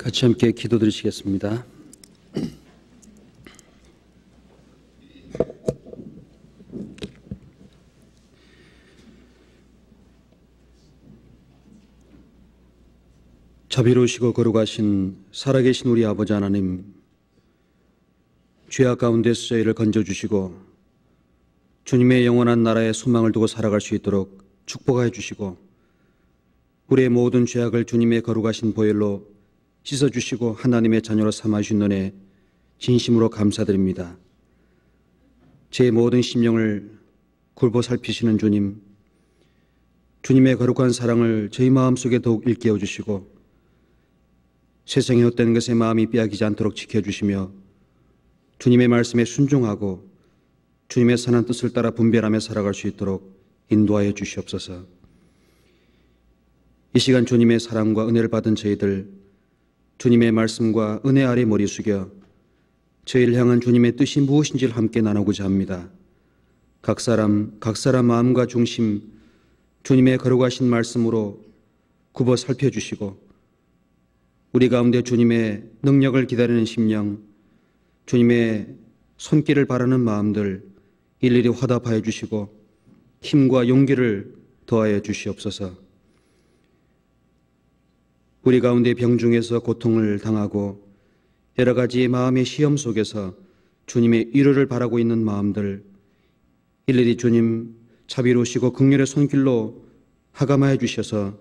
같이 함께 기도드리시겠습니다. 자비로우시고 거룩하신 살아계신 우리 아버지 하나님, 죄악 가운데서 저희를 건져주시고 주님의 영원한 나라의 소망을 두고 살아갈 수 있도록 축복하여 주시고 우리의 모든 죄악을 주님의 거룩하신 보혈로 씻어주시고 하나님의 자녀로 삼아주신 은혜 진심으로 감사드립니다. 제 모든 심령을 굴보 살피시는 주님, 주님의 거룩한 사랑을 저희 마음속에 더욱 일깨워 주시고 세상의 헛된 것에 마음이 빼앗기지 않도록 지켜주시며 주님의 말씀에 순종하고 주님의 선한 뜻을 따라 분별하며 살아갈 수 있도록 인도하여 주시옵소서. 이 시간 주님의 사랑과 은혜를 받은 저희들, 주님의 말씀과 은혜 아래 머리 숙여 저희를 향한 주님의 뜻이 무엇인지를 함께 나누고자 합니다. 각 사람 마음과 중심 주님의 거룩하신 말씀으로 굽어 살펴주시고 우리 가운데 주님의 능력을 기다리는 심령, 주님의 손길을 바라는 마음들 일일이 화답하여 주시고 힘과 용기를 더하여 주시옵소서. 우리 가운데 병중에서 고통을 당하고 여러 가지 마음의 시험 속에서 주님의 위로를 바라고 있는 마음들 일일이 주님 자비로우시고 긍휼의 손길로 하감하여 주셔서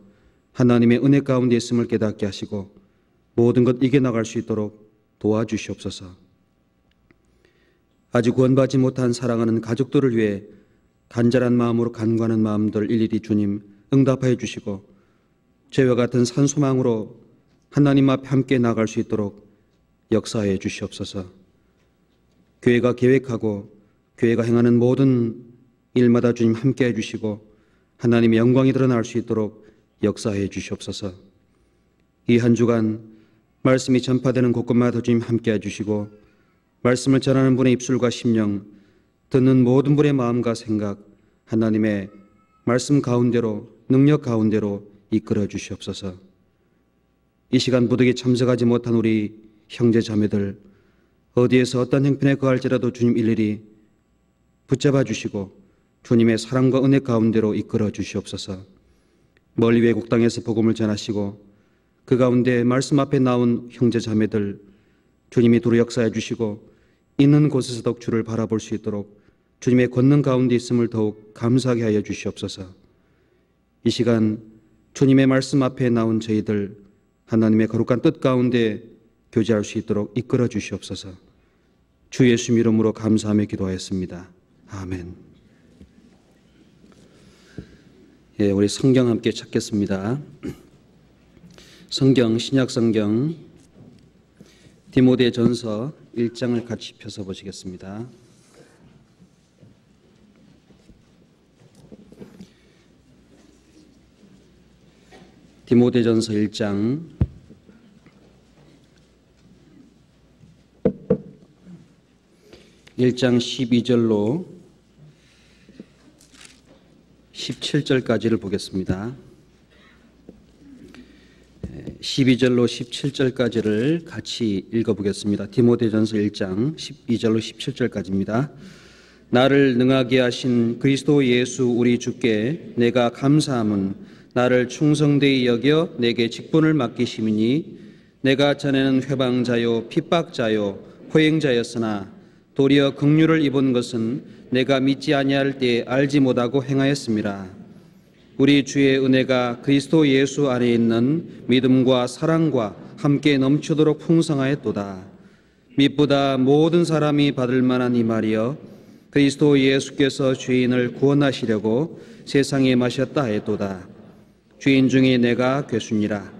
하나님의 은혜 가운데 있음을 깨닫게 하시고 모든 것 이겨나갈 수 있도록 도와주시옵소서. 아직 구원받지 못한 사랑하는 가족들을 위해 간절한 마음으로 간구하는 마음들 일일이 주님 응답하여 주시고 죄와 같은 산소망으로 하나님 앞에 함께 나갈 수 있도록 역사해 주시옵소서. 교회가 계획하고 교회가 행하는 모든 일마다 주님 함께 해주시고 하나님의 영광이 드러날 수 있도록 역사해 주시옵소서. 이 한 주간 말씀이 전파되는 곳곳마다 주님 함께 해주시고 말씀을 전하는 분의 입술과 심령, 듣는 모든 분의 마음과 생각 하나님의 말씀 가운데로 능력 가운데로 이끌어 주시옵소서. 이 시간 부득이 참석하지 못한 우리 형제 자매들 어디에서 어떤 형편에 거할지라도 주님 일일이 붙잡아 주시고 주님의 사랑과 은혜 가운데로 이끌어 주시옵소서. 멀리 외국 땅에서 복음을 전하시고 그 가운데 말씀 앞에 나온 형제 자매들 주님이 두루 역사해 주시고 있는 곳에서 더욱 주를 바라볼 수 있도록 주님의 권능 가운데 있음을 더욱 감사하게 하여 주시옵소서. 이 시간 주님의 말씀 앞에 나온 저희들 하나님의 거룩한 뜻 가운데 교제할 수 있도록 이끌어 주시옵소서. 주 예수 이름으로 감사하며 기도하였습니다. 아멘. 예, 우리 성경 함께 찾겠습니다. 성경, 신약 성경 디모데전서 1장을 같이 펴서 보시겠습니다. 디모데전서 1장 12절로 17절까지를 보겠습니다. 12절로 17절까지를 같이 읽어보겠습니다. 디모데전서 1장 12절로 17절까지입니다. 나를 능하게 하신 그리스도 예수 우리 주께 내가 감사함은 나를 충성되이 여겨 내게 직분을 맡기심이니 내가 전에는 회방자요 핍박자요 포행자였으나 도리어 긍휼을 입은 것은 내가 믿지 아니할 때에 알지 못하고 행하였음이라. 우리 주의 은혜가 그리스도 예수 안에 있는 믿음과 사랑과 함께 넘치도록 풍성하였도다. mit보다 모든 사람이 받을 만한 이 말이여 그리스도 예수께서 죄인을 구원하시려고 세상에 마셨다 하였도다. 죄인 중에 내가 괴순이라.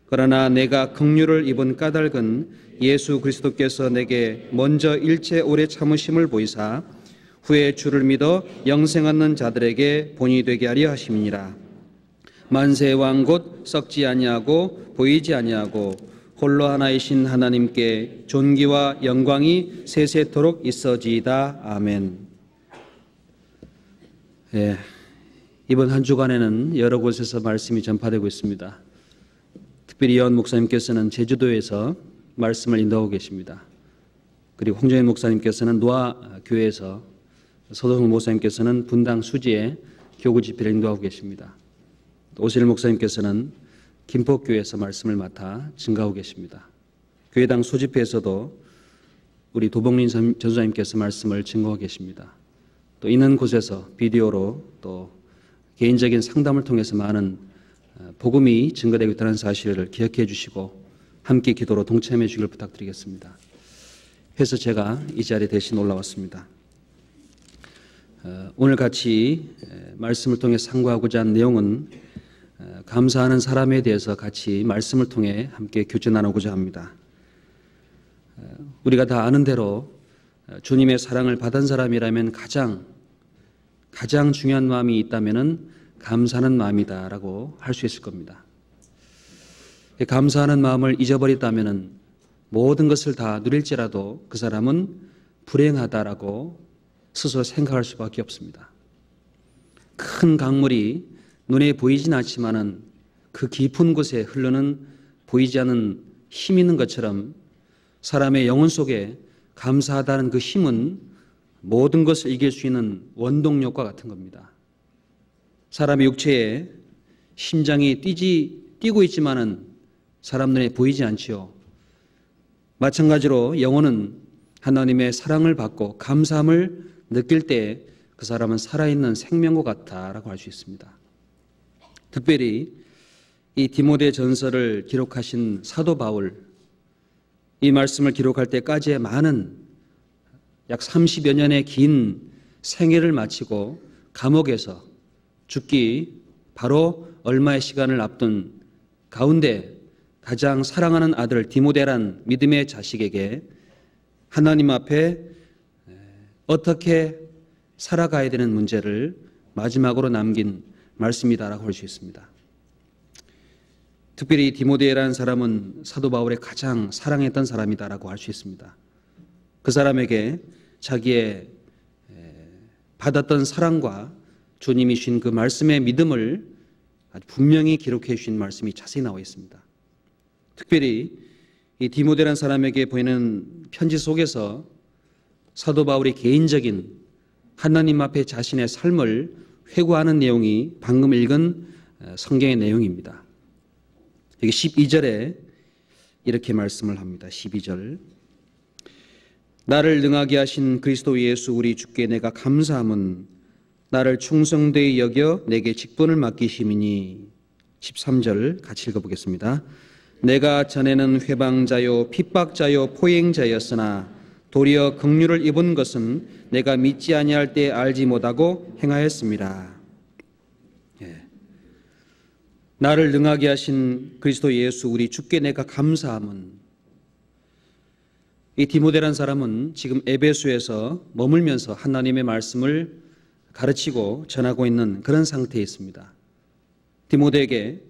그러나 내가 긍휼을 입은 까닭은 예수 그리스도께서 내게 먼저 일체 오래 참으심을 보이사 후에 주를 믿어 영생 얻는 자들에게 본이 되게 하려 하심이니라. 만세의 왕 곧 썩지 아니하고 보이지 아니하고 홀로 하나이신 하나님께 존귀와 영광이 세세토록 있어지이다. 아멘. 예. 이번 한 주간에는 여러 곳에서 말씀이 전파되고 있습니다. 특별히 이현 목사님께서는 제주도에서 말씀을 인도하고 계십니다. 그리고 홍정현 목사님께서는 노아 교회에서, 서도성 목사님께서는 분당 수지에 교구 집회를 인도하고 계십니다. 오세일 목사님께서는 김포교회에서 말씀을 맡아 증가하고 계십니다. 교회당 소집회에서도 우리 도봉린 전도사님께서 말씀을 증거하고 계십니다. 또 있는 곳에서 비디오로 또 개인적인 상담을 통해서 많은 복음이 증거되고 있다는 사실을 기억해 주시고 함께 기도로 동참해 주기를 부탁드리겠습니다. 해서 제가 이 자리에 대신 올라왔습니다. 오늘 같이 말씀을 통해 상고하고자 한 내용은 감사하는 사람에 대해서 같이 말씀을 통해 함께 교제 나누고자 합니다. 우리가 다 아는 대로 주님의 사랑을 받은 사람이라면 가장 중요한 마음이 있다면 감사하는 마음이다라고 할 수 있을 겁니다. 감사하는 마음을 잊어버렸다면 모든 것을 다 누릴지라도 그 사람은 불행하다라고 스스로 생각할 수밖에 없습니다. 큰 강물이 눈에 보이진 않지만은 그 깊은 곳에 흐르는 보이지 않는 힘이 있는 것처럼 사람의 영혼 속에 감사하다는 그 힘은 모든 것을 이길 수 있는 원동력과 같은 겁니다. 사람의 육체에 심장이 뛰고 있지만은 사람 눈에 보이지 않지요. 마찬가지로 영혼은 하나님의 사랑을 받고 감사함을 느낄 때 그 사람은 살아있는 생명과 같다라고 할 수 있습니다. 특별히 이 디모데 전서를 기록하신 사도 바울, 이 말씀을 기록할 때까지의 많은 약 30여 년의 긴 생애를 마치고 감옥에서 죽기 바로 얼마의 시간을 앞둔 가운데 가장 사랑하는 아들 디모데란 믿음의 자식에게 하나님 앞에 어떻게 살아가야 되는 문제를 마지막으로 남긴 말씀이다라고 할 수 있습니다. 특별히 디모데라는 사람은 사도 바울의 가장 사랑했던 사람이다라고 할 수 있습니다. 그 사람에게 자기의 받았던 사랑과 주님이 주신 그 말씀의 믿음을 아주 분명히 기록해 주신 말씀이 자세히 나와 있습니다. 특별히 이 디모데라는 사람에게 보이는 편지 속에서 사도 바울이 개인적인 하나님 앞에 자신의 삶을 회고하는 내용이 방금 읽은 성경의 내용입니다. 여기 12절에 이렇게 말씀을 합니다. 12절. 나를 능하게 하신 그리스도 예수 우리 주께 내가 감사함은 나를 충성되이 여겨 내게 직분을 맡기심이니. 13절 같이 읽어보겠습니다. 내가 전에는 회방자요 핍박자요 포행자였으나 도리어 긍휼을 입은 것은 내가 믿지 아니할 때 알지 못하고 행하였습니다. 나를 능하게 하신 그리스도 예수 우리 주께 내가 감사함은, 이 디모데라는 사람은 지금 에베소에서 머물면서 하나님의 말씀을 가르치고 전하고 있는 그런 상태에 있습니다. 디모데에게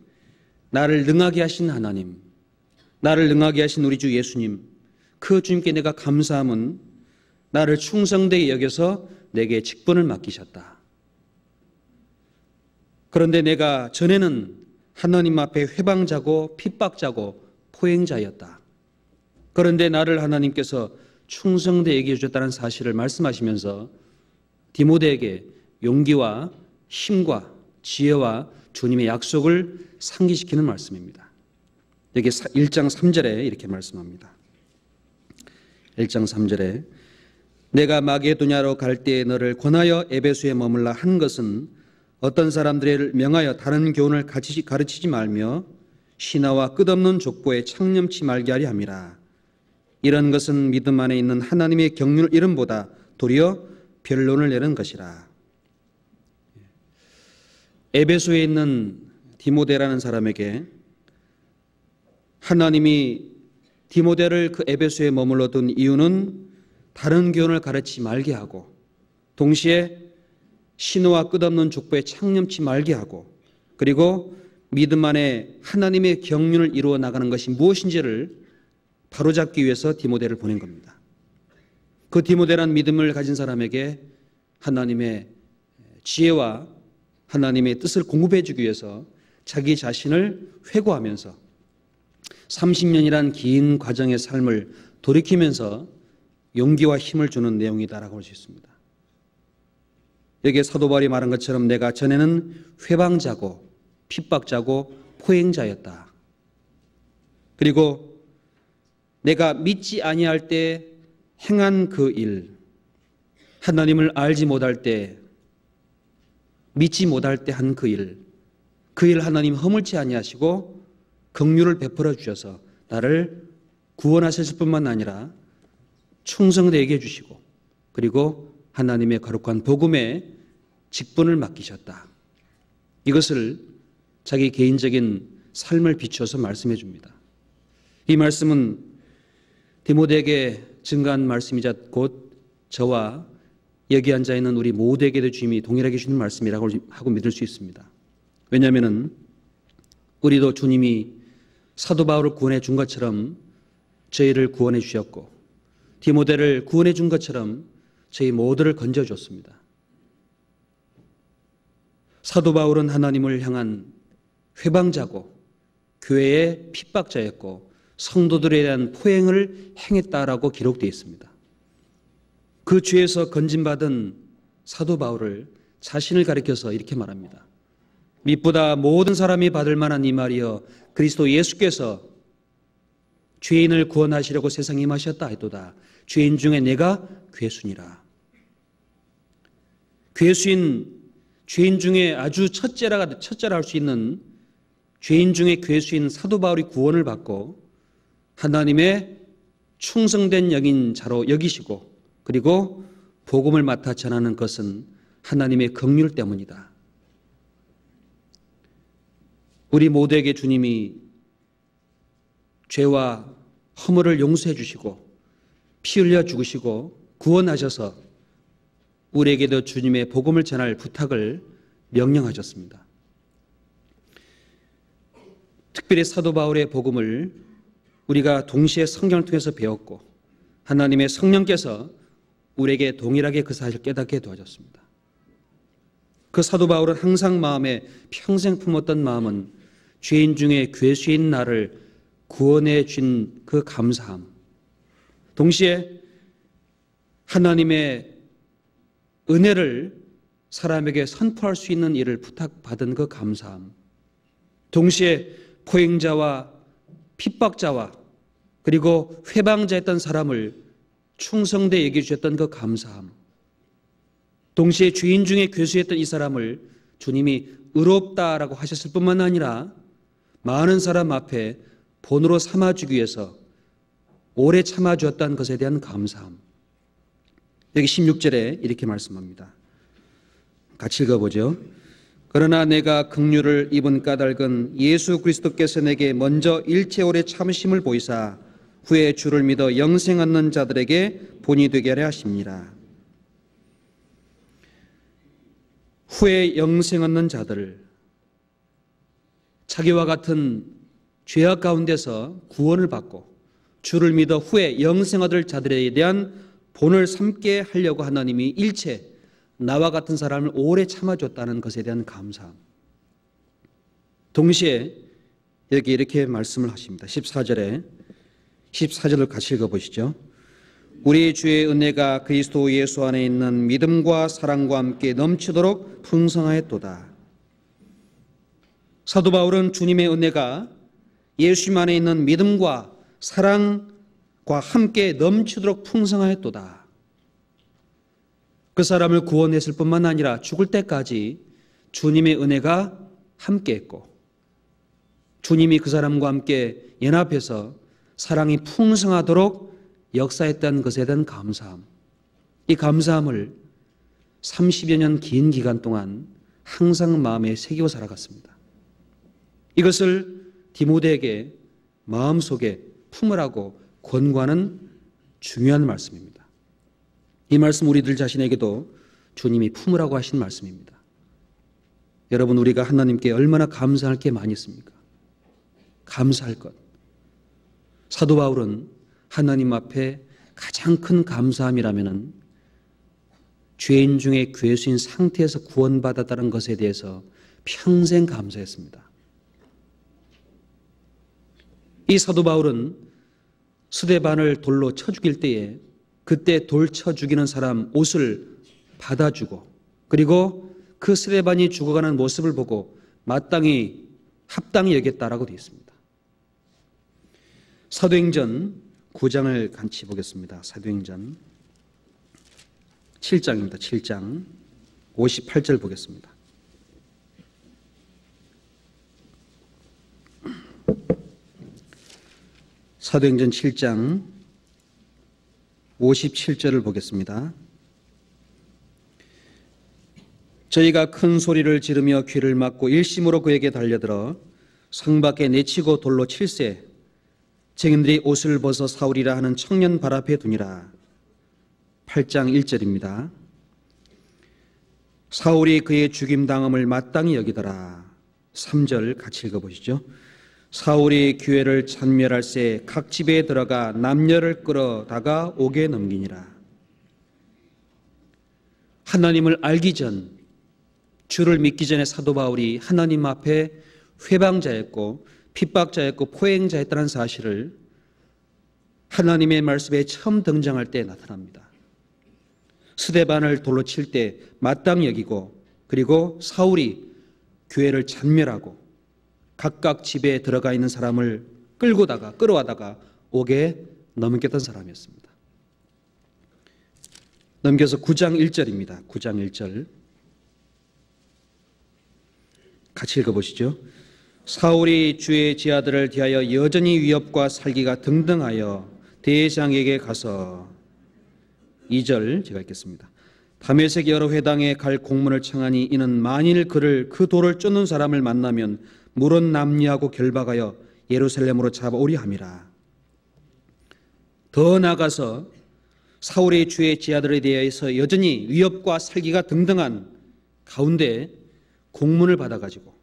나를 능하게 하신 하나님, 나를 능하게 하신 우리 주 예수님, 그 주님께 내가 감사함은 나를 충성되게 여겨서 내게 직분을 맡기셨다. 그런데 내가 전에는 하나님 앞에 회방자고 핍박자고 포행자였다. 그런데 나를 하나님께서 충성되게 여겨주셨다는 사실을 말씀하시면서 디모데에게 용기와 힘과 지혜와 주님의 약속을 상기시키는 말씀입니다. 여기 1장 3절에 이렇게 말씀합니다. 1장 3절에 내가 마게도냐로 갈 때에 너를 권하여 에베소에 머물라 한 것은 어떤 사람들을 명하여 다른 교훈을 가르치지 말며 신하와 끝없는 족보에 창념치 말게 하려 함이라. 이런 것은 믿음 안에 있는 하나님의 경륜을 이름보다 도리어 변론을 내는 것이라. 에베소에 있는 디모데라는 사람에게 하나님이 디모데를 그 에베소에 머물러 둔 이유는 다른 교훈을 가르치지 말게 하고 동시에 신호와 끝없는 족보에 창념치 말게 하고 그리고 믿음 안에 하나님의 경륜을 이루어 나가는 것이 무엇인지를 바로잡기 위해서 디모데를 보낸 겁니다. 그 디모데란 믿음을 가진 사람에게 하나님의 지혜와 하나님의 뜻을 공급해 주기 위해서 자기 자신을 회고하면서 30년이란 긴 과정의 삶을 돌이키면서 용기와 힘을 주는 내용이다라고 볼 수 있습니다. 여기에 사도 바울이 말한 것처럼 내가 전에는 회방자고 핍박자고 포행자였다. 그리고 내가 믿지 아니할 때 행한 그 일, 하나님을 알지 못할 때, 믿지 못할 때 한 그 일 하나님 허물지 아니하시고 긍휼을 베풀어 주셔서 나를 구원하셨을 뿐만 아니라 충성되게 해주시고 그리고 하나님의 거룩한 복음에 직분을 맡기셨다. 이것을 자기 개인적인 삶을 비추어서 말씀해 줍니다. 이 말씀은 디모데에게 증가한 말씀이자 곧 저와 여기 앉아 있는 우리 모두에게도 주님이 동일하게 주는 말씀이라고 하고 믿을 수 있습니다. 왜냐하면 우리도 주님이 사도 바울을 구원해 준 것처럼 저희를 구원해 주셨고 디모데를 구원해 준 것처럼 저희 모두를 건져 줬습니다. 사도 바울은 하나님을 향한 회방자고 교회의 핍박자였고 성도들에 대한 포행을 행했다라고 기록되어 있습니다. 그 죄에서 건진받은 사도 바울을 자신을 가리켜서 이렇게 말합니다. 밑보다 모든 사람이 받을 만한 이 말이여 그리스도 예수께서 죄인을 구원하시려고 세상에 임하셨다 했도다. 죄인 중에 내가 괴수니라. 괴수인 죄인 중에 아주 첫째라 할 수 있는 죄인 중에 괴수인 사도 바울이 구원을 받고 하나님의 충성된 여긴 자로 여기시고 그리고 복음을 맡아 전하는 것은 하나님의 긍휼 때문이다. 우리 모두에게 주님이 죄와 허물을 용서해 주시고 피 흘려 죽으시고 구원하셔서 우리에게도 주님의 복음을 전할 부탁을 명령하셨습니다. 특별히 사도 바울의 복음을 우리가 동시에 성경을 통해서 배웠고 하나님의 성령께서 우리에게 동일하게 그 사실을 깨닫게 도와줬습니다. 그 사도 바울은 항상 마음에 평생 품었던 마음은 죄인 중에 괴수인 나를 구원해 준 그 감사함, 동시에 하나님의 은혜를 사람에게 선포할 수 있는 일을 부탁받은 그 감사함, 동시에 포행자와 핍박자와 그리고 회방자였던 사람을 충성되게 얘기해 주셨던 그 감사함, 동시에 죄인 중에 괴수했던 이 사람을 주님이 의롭다라고 하셨을 뿐만 아니라 많은 사람 앞에 본으로 삼아주기 위해서 오래 참아주었다는 것에 대한 감사함. 여기 16절에 이렇게 말씀합니다. 같이 읽어보죠. 그러나 내가 긍휼을 입은 까닭은 예수 그리스도께서 내게 먼저 일체 오래 참으심을 보이사 후에 주를 믿어 영생 얻는 자들에게 본이 되게 하려 하십니다. 후에 영생 얻는 자들, 자기와 같은 죄악 가운데서 구원을 받고 주를 믿어 후에 영생 얻을 자들에 대한 본을 삼게 하려고 하나님이 일체 나와 같은 사람을 오래 참아줬다는 것에 대한 감사함. 동시에 여기 이렇게 말씀을 하십니다. 14절을 같이 읽어보시죠. 우리 주의 은혜가 그리스도 예수 안에 있는 믿음과 사랑과 함께 넘치도록 풍성하였도다. 사도 바울은 주님의 은혜가 예수님 안에 있는 믿음과 사랑과 함께 넘치도록 풍성하였도다. 그 사람을 구원했을 뿐만 아니라 죽을 때까지 주님의 은혜가 함께했고 주님이 그 사람과 함께 연합해서 사랑이 풍성하도록 역사했다는 것에 대한 감사함. 이 감사함을 30여 년 긴 기간 동안 항상 마음에 새기고 살아갔습니다. 이것을 디모데에게 마음속에 품으라고 권고하는 중요한 말씀입니다. 이 말씀 우리들 자신에게도 주님이 품으라고 하신 말씀입니다. 여러분, 우리가 하나님께 얼마나 감사할 게 많이 있습니까? 감사할 것. 사도 바울은 하나님 앞에 가장 큰 감사함이라면은 죄인 중에 괴수인 상태에서 구원받았다는 것에 대해서 평생 감사했습니다. 이 사도 바울은 스데반을 돌로 쳐 죽일 때에 그때 돌 쳐 죽이는 사람 옷을 받아주고, 그리고 그 스데반이 죽어가는 모습을 보고 마땅히 합당히 여겼다라고 되어 있습니다. 사도행전 9장을 같이 보겠습니다. 사도행전 7장입니다. 7장 58절 보겠습니다. 사도행전 7장 57절을 보겠습니다. 저희가 큰 소리를 지르며 귀를 막고 일심으로 그에게 달려들어 성 밖에 내치고 돌로 칠세 증인들이 옷을 벗어 사울이라 하는 청년 발 앞에 두니라. 8장 1절입니다. 사울이 그의 죽임당함을 마땅히 여기더라. 3절 같이 읽어보시죠. 사울이 교회를 찬멸할새 각 집에 들어가 남녀를 끌어다가 옥에 넘기니라. 하나님을 알기 전, 주를 믿기 전에 사도 바울이 하나님 앞에 회방자였고 핍박자였고 포행자였다는 사실을 하나님의 말씀에 처음 등장할 때 나타납니다. 스데반을 돌로 칠 때 마땅히 여기고, 그리고 사울이 교회를 찬멸하고 각각 집에 들어가 있는 사람을 끌어와다가 옥에 넘겼던 사람이었습니다. 넘겨서 9장 1절입니다. 9장 1절 같이 읽어보시죠. 사울이 주의 제자들을 대하여 여전히 위협과 살기가 등등하여 대장에게 가서 2절 제가 읽겠습니다. 다메섹 여러 회당에 갈 공문을 청하니 이는 만일 그 돌을 쫓는 사람을 만나면 물은 남리하고 결박하여 예루살렘으로 잡아오리 함이라. 더 나아가서 사울의 주의 제자들에 대해서 여전히 위협과 살기가 등등한 가운데 공문을 받아가지고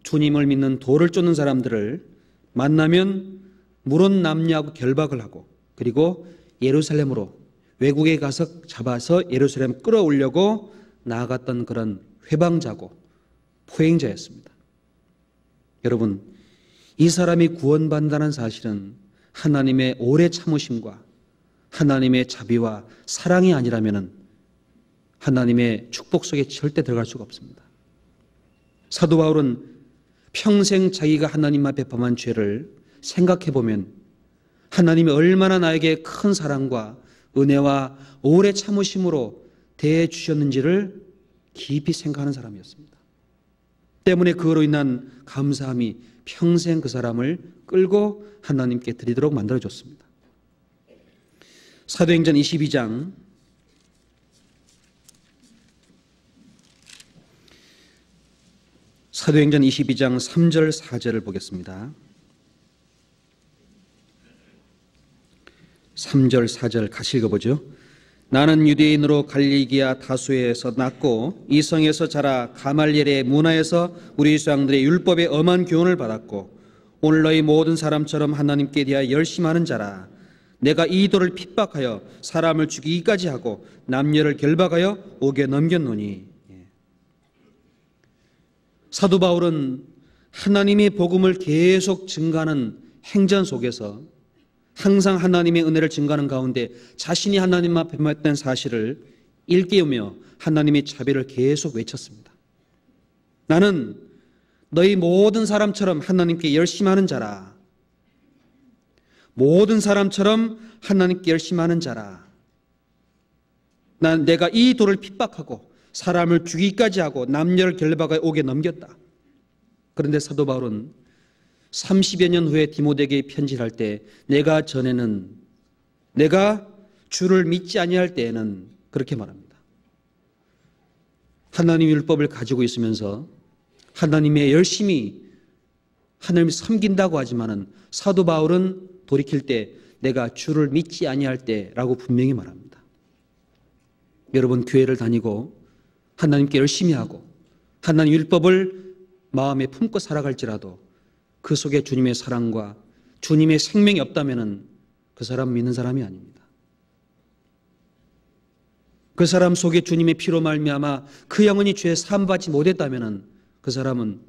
주님을 믿는 돌을 쫓는 사람들을 만나면 물은 남리하고 결박을 하고, 그리고 예루살렘으로 외국에 가서 잡아서 예루살렘 끌어오려고 나아갔던 그런 회방자고 포행자였습니다. 여러분, 이 사람이 구원받는다는 사실은 하나님의 오래 참으심과 하나님의 자비와 사랑이 아니라면 하나님의 축복 속에 절대 들어갈 수가 없습니다. 사도 바울은 평생 자기가 하나님 앞에 범한 죄를 생각해 보면 하나님이 얼마나 나에게 큰 사랑과 은혜와 오래 참으심으로 대해 주셨는지를 깊이 생각하는 사람이었습니다. 때문에 그로 인한 감사함이 평생 그 사람을 끌고 하나님께 드리도록 만들어줬습니다. 사도행전 22장 3절 4절을 보겠습니다. 3절 4절 같이 읽어보죠. 나는 유대인으로 갈리기아 다수에서 났고 이 성에서 자라 가말리엘의 문화에서 우리 조상들의 율법의 엄한 교훈을 받았고 오늘 너희 모든 사람처럼 하나님께 대하여 열심하는 자라. 내가 이 돌을 핍박하여 사람을 죽이기까지 하고 남녀를 결박하여 옥에 넘겼노니. 사도 바울은 하나님의 복음을 계속 증가하는 행전 속에서 항상 하나님의 은혜를 증가하는 가운데 자신이 하나님 앞에 맺던 사실을 일깨우며 하나님의 자비를 계속 외쳤습니다. 나는 너희 모든 사람처럼 하나님께 열심하는 자라. 모든 사람처럼 하나님께 열심하는 자라. 내가 이 돌을 핍박하고 사람을 죽이기까지 하고 남녀를 결박하여 옥에 넘겼다. 그런데 사도 바울은 30여 년 후에 디모데에게 편지를 할 때 내가 주를 믿지 아니할 때에는 그렇게 말합니다. 하나님의 율법을 가지고 있으면서 하나님의 열심히 하나님을 섬긴다고 하지만은 사도 바울은 돌이킬 때 내가 주를 믿지 아니할 때라고 분명히 말합니다. 여러분, 교회를 다니고 하나님께 열심히 하고 하나님 율법을 마음에 품고 살아갈지라도 그 속에 주님의 사랑과 주님의 생명이 없다면 그 사람 믿는 사람이 아닙니다. 그 사람 속에 주님의 피로 말미암아 그 영혼이 죄에 사함받지 못했다면 그 사람은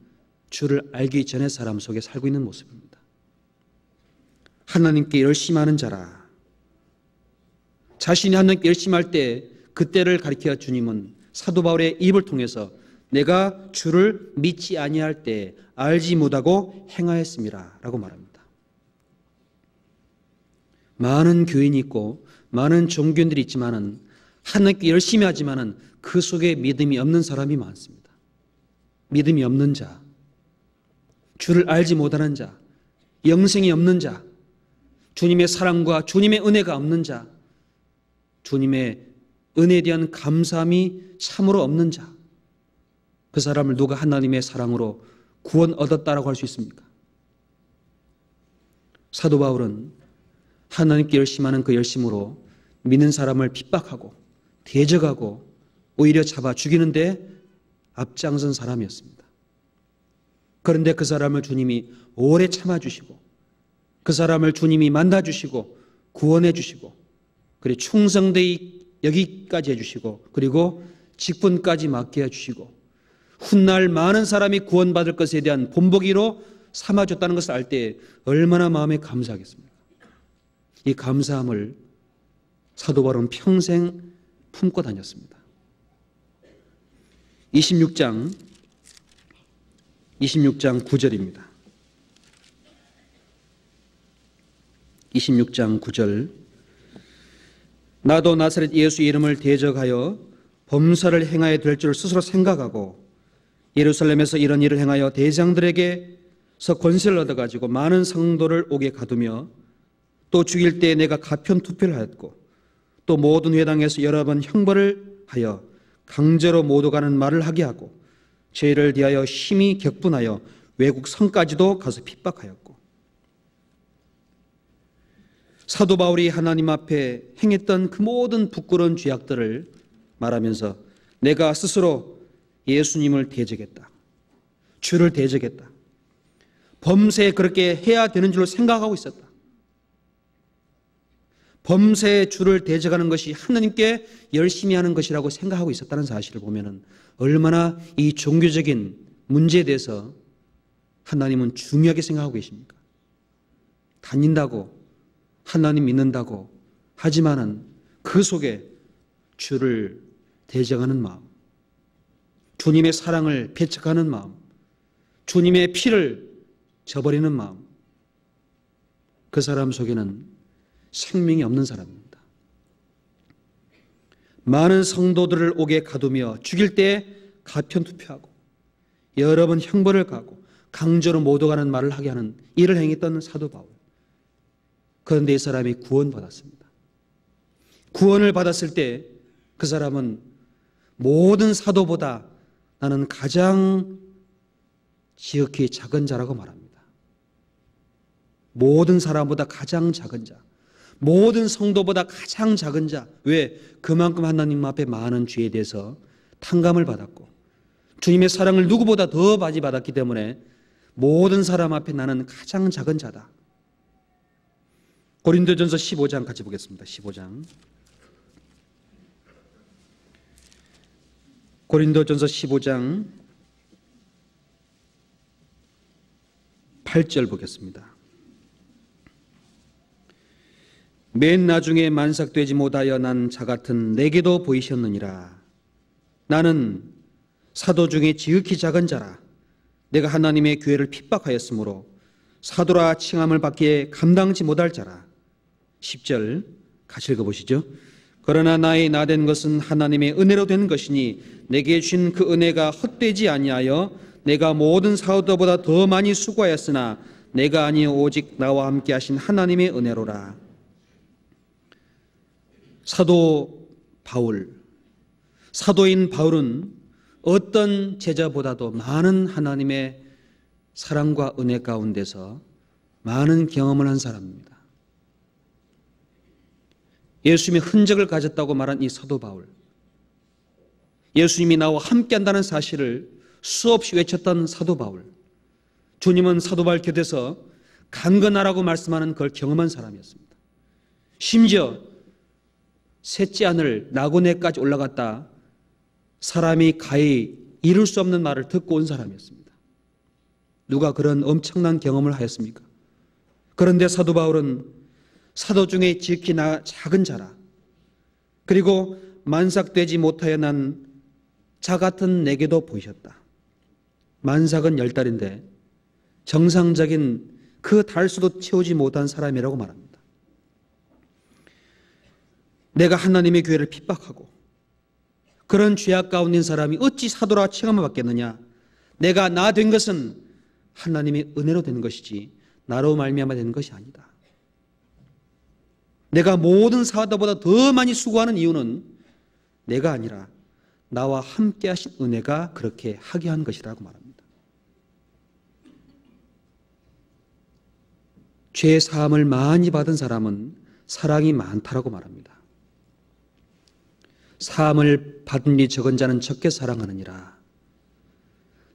주를 알기 전의 사람 속에 살고 있는 모습입니다. 하나님께 열심하는 자라. 자신이 하나님께 열심할 때 그때를 가리켜 주님은 사도 바울의 입을 통해서 내가 주를 믿지 아니할 때 알지 못하고 행하였음이라 라고 말합니다. 많은 교인이 있고 많은 종교인들이 있지만은 하나님께 열심히 하지만은 그 속에 믿음이 없는 사람이 많습니다. 믿음이 없는 자, 주를 알지 못하는 자, 영생이 없는 자, 주님의 사랑과 주님의 은혜가 없는 자, 주님의 은혜에 대한 감사함이 참으로 없는 자, 그 사람을 누가 하나님의 사랑으로 구원 얻었다라고 할 수 있습니까? 사도 바울은 하나님께 열심하는 그 열심으로 믿는 사람을 핍박하고 대적하고 오히려 잡아 죽이는데 앞장선 사람이었습니다. 그런데 그 사람을 주님이 오래 참아주시고 그 사람을 주님이 만나주시고 구원해 주시고 그리고 충성되이 여기까지 해주시고 그리고 직분까지 맡게 해주시고 훗날 많은 사람이 구원받을 것에 대한 본보기로 삼아줬다는 것을 알 때 얼마나 마음에 감사하겠습니까? 이 감사함을 사도 바울은 평생 품고 다녔습니다. 26장 9절입니다. 26장 9절 나도 나사렛 예수 이름을 대적하여 범사를 행하여 될 줄 스스로 생각하고 예루살렘에서 이런 일을 행하여 대장들에게서 권세를 얻어가지고 많은 성도를 옥에 가두며 또 죽일 때 내가 가편 투표를 하였고 또 모든 회당에서 여러 번 형벌을 하여 강제로 모두 가는 말을 하게 하고 죄를 대하여 심히 격분하여 외국 성까지도 가서 핍박하였고 사도 바울이 하나님 앞에 행했던 그 모든 부끄러운 죄악들을 말하면서 내가 스스로 예수님을 대적했다. 주를 대적했다. 범사에 그렇게 해야 되는 줄로 생각하고 있었다. 범사에 주를 대적하는 것이 하나님께 열심히 하는 것이라고 생각하고 있었다는 사실을 보면 얼마나 이 종교적인 문제에 대해서 하나님은 중요하게 생각하고 계십니까? 다닌다고 하나님 믿는다고 하지만은 그 속에 주를 대적하는 마음, 주님의 사랑을 배척하는 마음, 주님의 피를 저버리는 마음, 그 사람 속에는 생명이 없는 사람입니다. 많은 성도들을 옥에 가두며 죽일 때 가편 투표하고 여러 번 형벌을 가고 강제로 모두 가는 말을 하게 하는 일을 행했던 사도 바울. 그런데 이 사람이 구원받았습니다. 구원을 받았을 때 그 사람은 모든 사도보다 나는 가장 지극히 작은 자라고 말합니다. 모든 사람보다 가장 작은 자, 모든 성도보다 가장 작은 자. 왜? 그만큼 하나님 앞에 많은 죄에 대해서 탕감을 받았고 주님의 사랑을 누구보다 더 많이 받았기 때문에 모든 사람 앞에 나는 가장 작은 자다. 고린도전서 15장 같이 보겠습니다. 15장. 고린도전서 15장 8절 보겠습니다. 맨 나중에 만삭되지 못하여 난 자 같은 내게도 보이셨느니라. 나는 사도 중에 지극히 작은 자라. 내가 하나님의 교회를 핍박하였으므로 사도라 칭함을 받기에 감당치 못할 자라. 10절 같이 읽어보시죠. 그러나 나의 나된 것은 하나님의 은혜로 된 것이니 내게 주신 그 은혜가 헛되지 아니하여 내가 모든 사도보다 더 많이 수고하였으나 내가 아니 오직 나와 함께 하신 하나님의 은혜로라. 사도 바울, 사도인 바울은 어떤 제자보다도 많은 하나님의 사랑과 은혜 가운데서 많은 경험을 한 사람입니다. 예수님의 흔적을 가졌다고 말한 이 사도 바울, 예수님이 나와 함께한다는 사실을 수없이 외쳤던 사도 바울, 주님은 사도 바울 곁에서 강건하라고 말씀하는 그걸 경험한 사람이었습니다. 심지어 셋째 하늘 나고네까지 올라갔다 사람이 가히 이룰 수 없는 말을 듣고 온 사람이었습니다. 누가 그런 엄청난 경험을 하였습니까? 그런데 사도 바울은 사도 중에 지극히 작은 자라, 그리고 만삭되지 못하여 난 자 같은 내게도 보이셨다. 만삭은 10달인데 정상적인 그 달수도 채우지 못한 사람이라고 말합니다. 내가 하나님의 교회를 핍박하고 그런 죄악 가운데 있는 사람이 어찌 사도라 칭함을 받겠느냐? 내가 나 된 것은 하나님의 은혜로 된 것이지 나로 말미암아 된 것이 아니다. 내가 모든 사도보다 더 많이 수고하는 이유는 내가 아니라 나와 함께 하신 은혜가 그렇게 하게 한 것이라고 말합니다. 죄 사함을 많이 받은 사람은 사랑이 많다라고 말합니다. 사함을 받은 이 적은 자는 적게 사랑하느니라.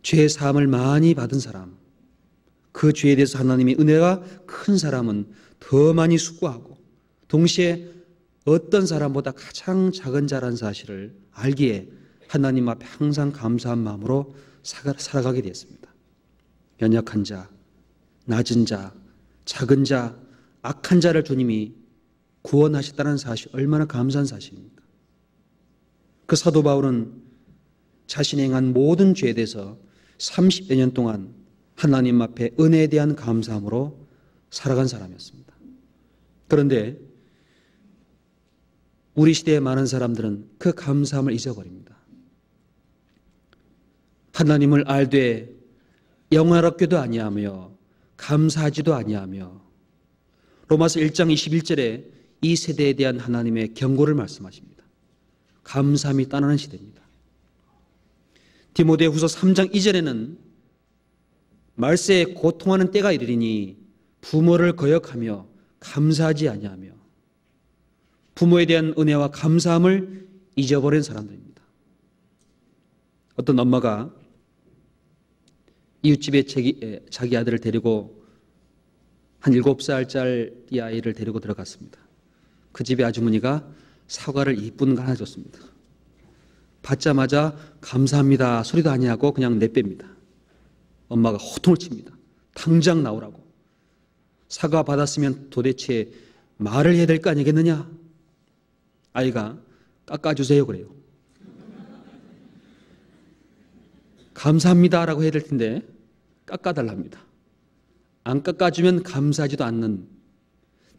죄 사함을 많이 받은 사람, 그 죄에 대해서 하나님의 은혜가 큰 사람은 더 많이 수고하고 동시에 어떤 사람보다 가장 작은 자라는 사실을 알기에 하나님 앞에 항상 감사한 마음으로 살아가게 되었습니다. 연약한 자, 낮은 자, 작은 자, 악한 자를 주님이 구원하셨다는 사실, 얼마나 감사한 사실입니까? 그 사도 바울은 자신이 행한 모든 죄에 대해서 30여 년 동안 하나님 앞에 은혜에 대한 감사함으로 살아간 사람이었습니다. 그런데 우리 시대의 많은 사람들은 그 감사함을 잊어버립니다. 하나님을 알되 영화롭게도 아니하며 감사하지도 아니하며, 로마서 1장 21절에 이 세대에 대한 하나님의 경고를 말씀하십니다. 감사함이 떠나는 시대입니다. 디모데후서 3장 2절에는 말세에 고통하는 때가 이르리니 부모를 거역하며 감사하지 아니하며, 부모에 대한 은혜와 감사함을 잊어버린 사람들입니다. 어떤 엄마가 이웃집에 자기 아들을 데리고 한 7살짜리 아이를 데리고 들어갔습니다. 그 집의 아주머니가 사과를 이쁜 거 하나 줬습니다. 받자마자 감사합니다 소리도 아니하고 그냥 내뺍니다. 엄마가 호통을 칩니다. 당장 나오라고. 사과 받았으면 도대체 말을 해야 될 거 아니겠느냐? 아이가 깎아주세요 그래요. 감사합니다라고 해야 될 텐데 깎아달랍니다. 안 깎아주면 감사하지도 않는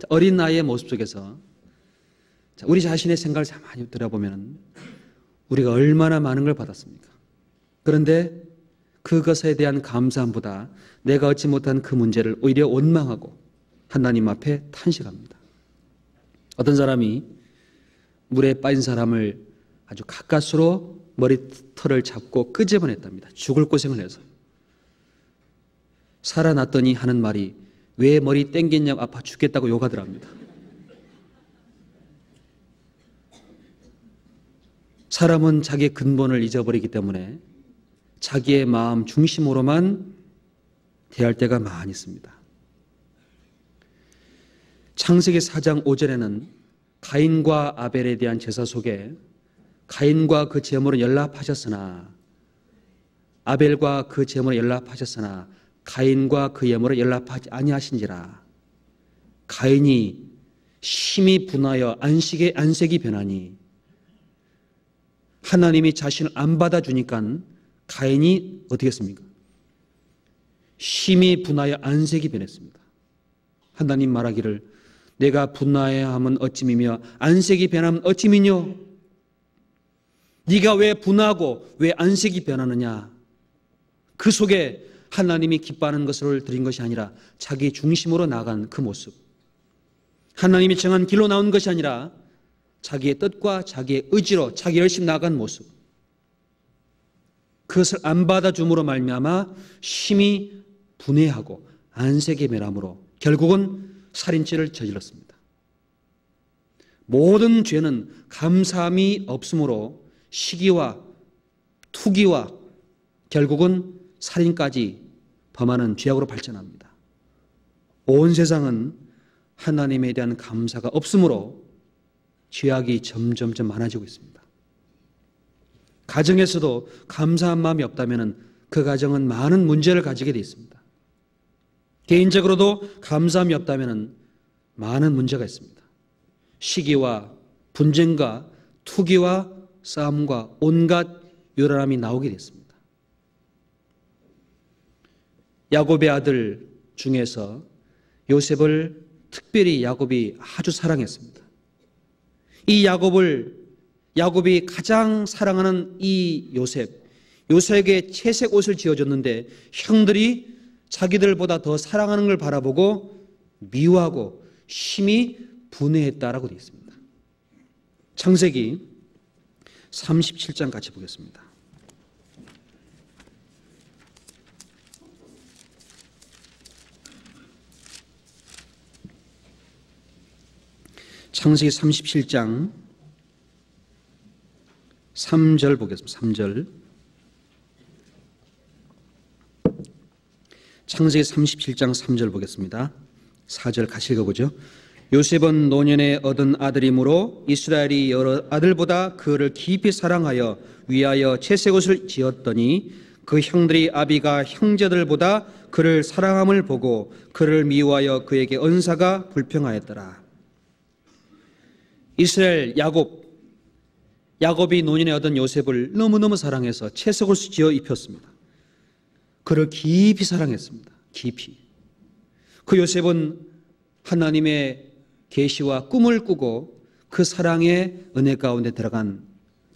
어린 나이의 모습 속에서 우리 자신의 생각을 잘 많이 들어보면 우리가 얼마나 많은 걸 받았습니까? 그런데 그것에 대한 감사함보다 내가 얻지 못한 그 문제를 오히려 원망하고 하나님 앞에 탄식합니다. 어떤 사람이 물에 빠진 사람을 아주 가까스로 머리털을 잡고 끄집어냈답니다. 죽을 고생을 해서. 살아났더니 하는 말이 왜 머리 땡겼냐고 아파 죽겠다고 욕하더랍니다. 사람은 자기의 근본을 잊어버리기 때문에 자기의 마음 중심으로만 대할 때가 많이 있습니다. 창세기 4장 5절에는 가인과 아벨에 대한 제사 속에 가인과 그 제물은 연락하셨으나 아벨과 그 제물은 연락하셨으나 가인과 그 예물을 연락하지 아니하신지라. 가인이 심히 분하여 안색이 변하니, 하나님이 자신을 안 받아주니까 가인이 어떻게 했습니까? 심히 분하여 안색이 변했습니다. 하나님 말하기를 내가 분하여함은 어찌미며 안색이 변하면 어찌미뇨? 네가 왜 분하고 왜 안색이 변하느냐? 그 속에 하나님이 기뻐하는 것을 드린 것이 아니라 자기 중심으로 나간 그 모습, 하나님이 정한 길로 나온 것이 아니라 자기의 뜻과 자기의 의지로 자기 열심히 나간 모습, 그것을 안 받아줌으로 말미암아 심히 분해하고 안색이 변함으로 결국은 살인죄를 저질렀습니다. 모든 죄는 감사함이 없으므로 시기와 투기와 결국은 살인까지 범하는 죄악으로 발전합니다. 온 세상은 하나님에 대한 감사가 없으므로 죄악이 점점점 많아지고 있습니다. 가정에서도 감사한 마음이 없다면 그 가정은 많은 문제를 가지게 되어 있습니다. 개인적으로도 감사함이 없다면 많은 문제가 있습니다. 시기와 분쟁과 투기와 싸움과 온갖 요란함이 나오게 됐습니다. 야곱의 아들 중에서 요셉을 특별히 야곱이 아주 사랑했습니다. 이 야곱이 가장 사랑하는 이 요셉에게 채색 옷을 지어줬는데 형들이 자기들보다 더 사랑하는 걸 바라보고 미워하고 심히 분해했다라고 되어 있습니다. 창세기 37장 같이 보겠습니다. 창세기 37장 3절 보겠습니다. 3절. 창세기 37장 3절 보겠습니다. 4절 같이 읽어보죠. 요셉은 노년에 얻은 아들이므로 이스라엘이 여러 아들보다 그를 깊이 사랑하여 위하여 채색옷을 지었더니 그 형들이 아비가 형제들보다 그를 사랑함을 보고 그를 미워하여 그에게 언사가 불평하였더라. 이스라엘 야곱이 노년에 얻은 요셉을 너무너무 사랑해서 채색옷을 지어 입혔습니다. 그를 깊이 사랑했습니다. 깊이. 그 요셉은 하나님의 계시와 꿈을 꾸고 그 사랑의 은혜 가운데 들어간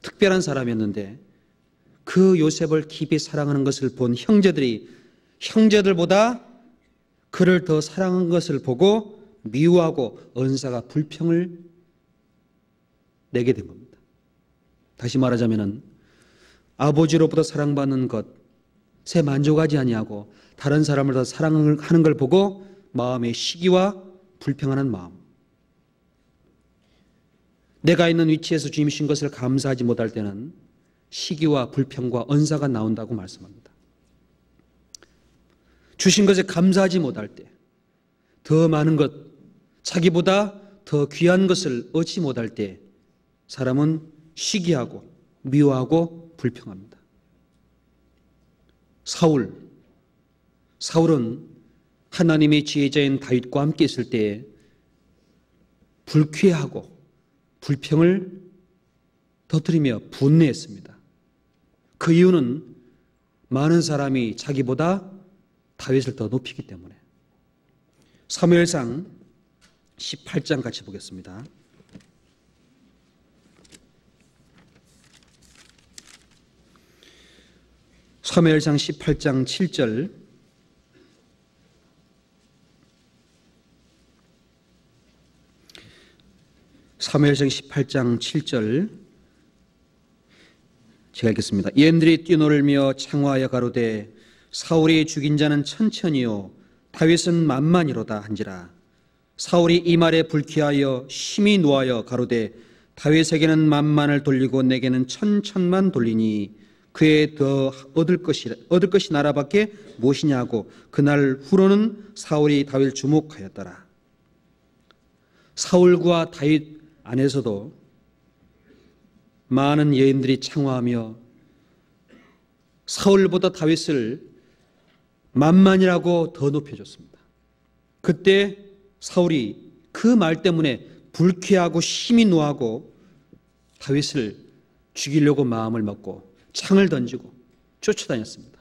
특별한 사람이었는데 그 요셉을 깊이 사랑하는 것을 본 형제들보다 그를 더 사랑한 것을 보고 미워하고 언사가 불평을 내게 된 겁니다. 다시 말하자면 아버지로부터 사랑받는 것에 만족하지 아니하고 다른 사람을 더 사랑하는 걸 보고 마음의 시기와 불평하는 마음. 내가 있는 위치에서 주님이 주신 것을 감사하지 못할 때는 시기와 불평과 언사가 나온다고 말씀합니다. 주신 것에 감사하지 못할 때, 더 많은 것, 자기보다 더 귀한 것을 얻지 못할 때 사람은 시기하고 미워하고 불평합니다. 사울은 하나님의 지혜자인 다윗과 함께 있을 때에 불쾌하고 불평을 터뜨리며 분내했습니다. 그 이유는 많은 사람이 자기보다 다윗을 더 높이기 때문에. 사무엘상 18장 같이 보겠습니다. 사무엘상 18장 7절. 사무엘상 18장 7절 제가 읽겠습니다. 얘네들이 뛰노르며 창화하여 가로되 사울이 죽인 자는 천천히요 다윗은 만만이로다 한지라. 사울이 이 말에 불쾌하여 심히 노하여 가로되 다윗에게는 만만을 돌리고 내게는 천천만 돌리니 그에 더 얻을 것이 나라밖에 무엇이냐고 그날 후로는 사울이 다윗을 주목하였더라. 사울과 다윗 안에서도 많은 여인들이 창화하며 사울보다 다윗을 만만이라고 더 높여줬습니다. 그때 사울이 그 말 때문에 불쾌하고 심히 노하고 다윗을 죽이려고 마음을 먹고 창을 던지고 쫓아다녔습니다.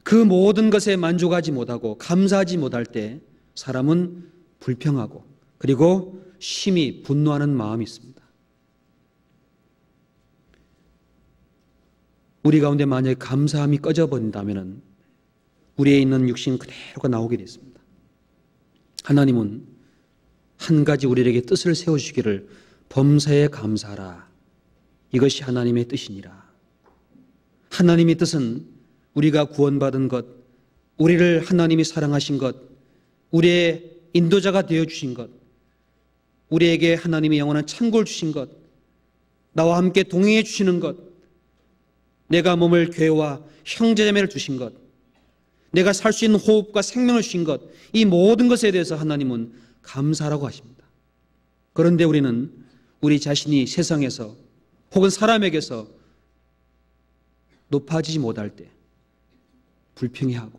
그 모든 것에 만족하지 못하고 감사하지 못할 때 사람은 불평하고 그리고 심히 분노하는 마음이 있습니다. 우리 가운데 만약에 감사함이 꺼져버린다면 우리에 있는 육신 그대로가 나오게 됐습니다. 하나님은 한 가지 우리에게 뜻을 세워주시기를 범사에 감사하라. 이것이 하나님의 뜻이니라. 하나님의 뜻은 우리가 구원받은 것, 우리를 하나님이 사랑하신 것, 우리의 인도자가 되어주신 것, 우리에게 하나님의 영원한 창고를 주신 것, 나와 함께 동행해 주시는 것, 내가 몸을 교회와 형제자매를 주신 것, 내가 살 수 있는 호흡과 생명을 주신 것, 이 모든 것에 대해서 하나님은 감사라고 하십니다. 그런데 우리는 우리 자신이 세상에서 혹은 사람에게서 높아지지 못할 때 불평해하고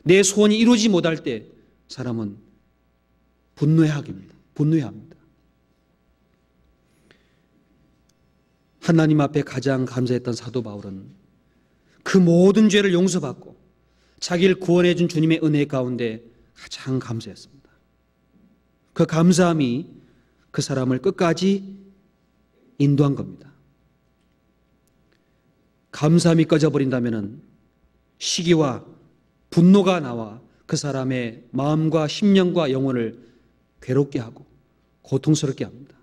내 소원이 이루지 못할 때 사람은 분노해야 합니다. 하나님 앞에 가장 감사했던 사도 바울은 그 모든 죄를 용서받고 자기를 구원해 준 주님의 은혜 가운데 가장 감사했습니다. 그 감사함이 그 사람을 끝까지 인도한 겁니다. 감사함이 꺼져버린다면 시기와 분노가 나와 그 사람의 마음과 심령과 영혼을 괴롭게 하고 고통스럽게 합니다.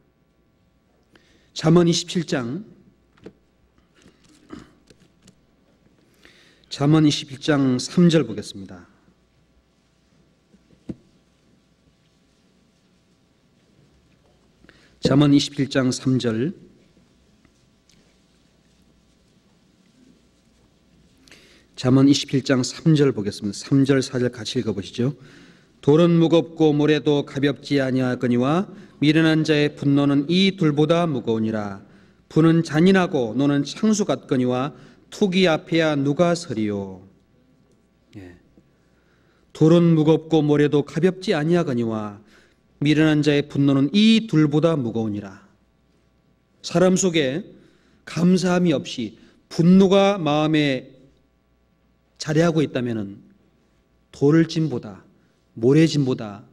잠언 27장 3절 보겠습니다. 잠언 27장 3절. 잠언 27장 3절 보겠습니다. 3절 4절 같이 읽어보시죠. 돌은 무겁고 모래도 가볍지 아니하거니와 미련한 자의 분노는 이 둘보다 무거우니라. 분은 잔인하고 노는 창수 같거니와 투기 앞에야 누가 서리요. 돌은 무겁고 모래도 가볍지 아니하거니와 미련한 자의 분노는 이 둘보다 무거우니라. 사람 속에 감사함이 없이 분노가 마음에 자리하고 있다면 돌짐보다 모래짐보다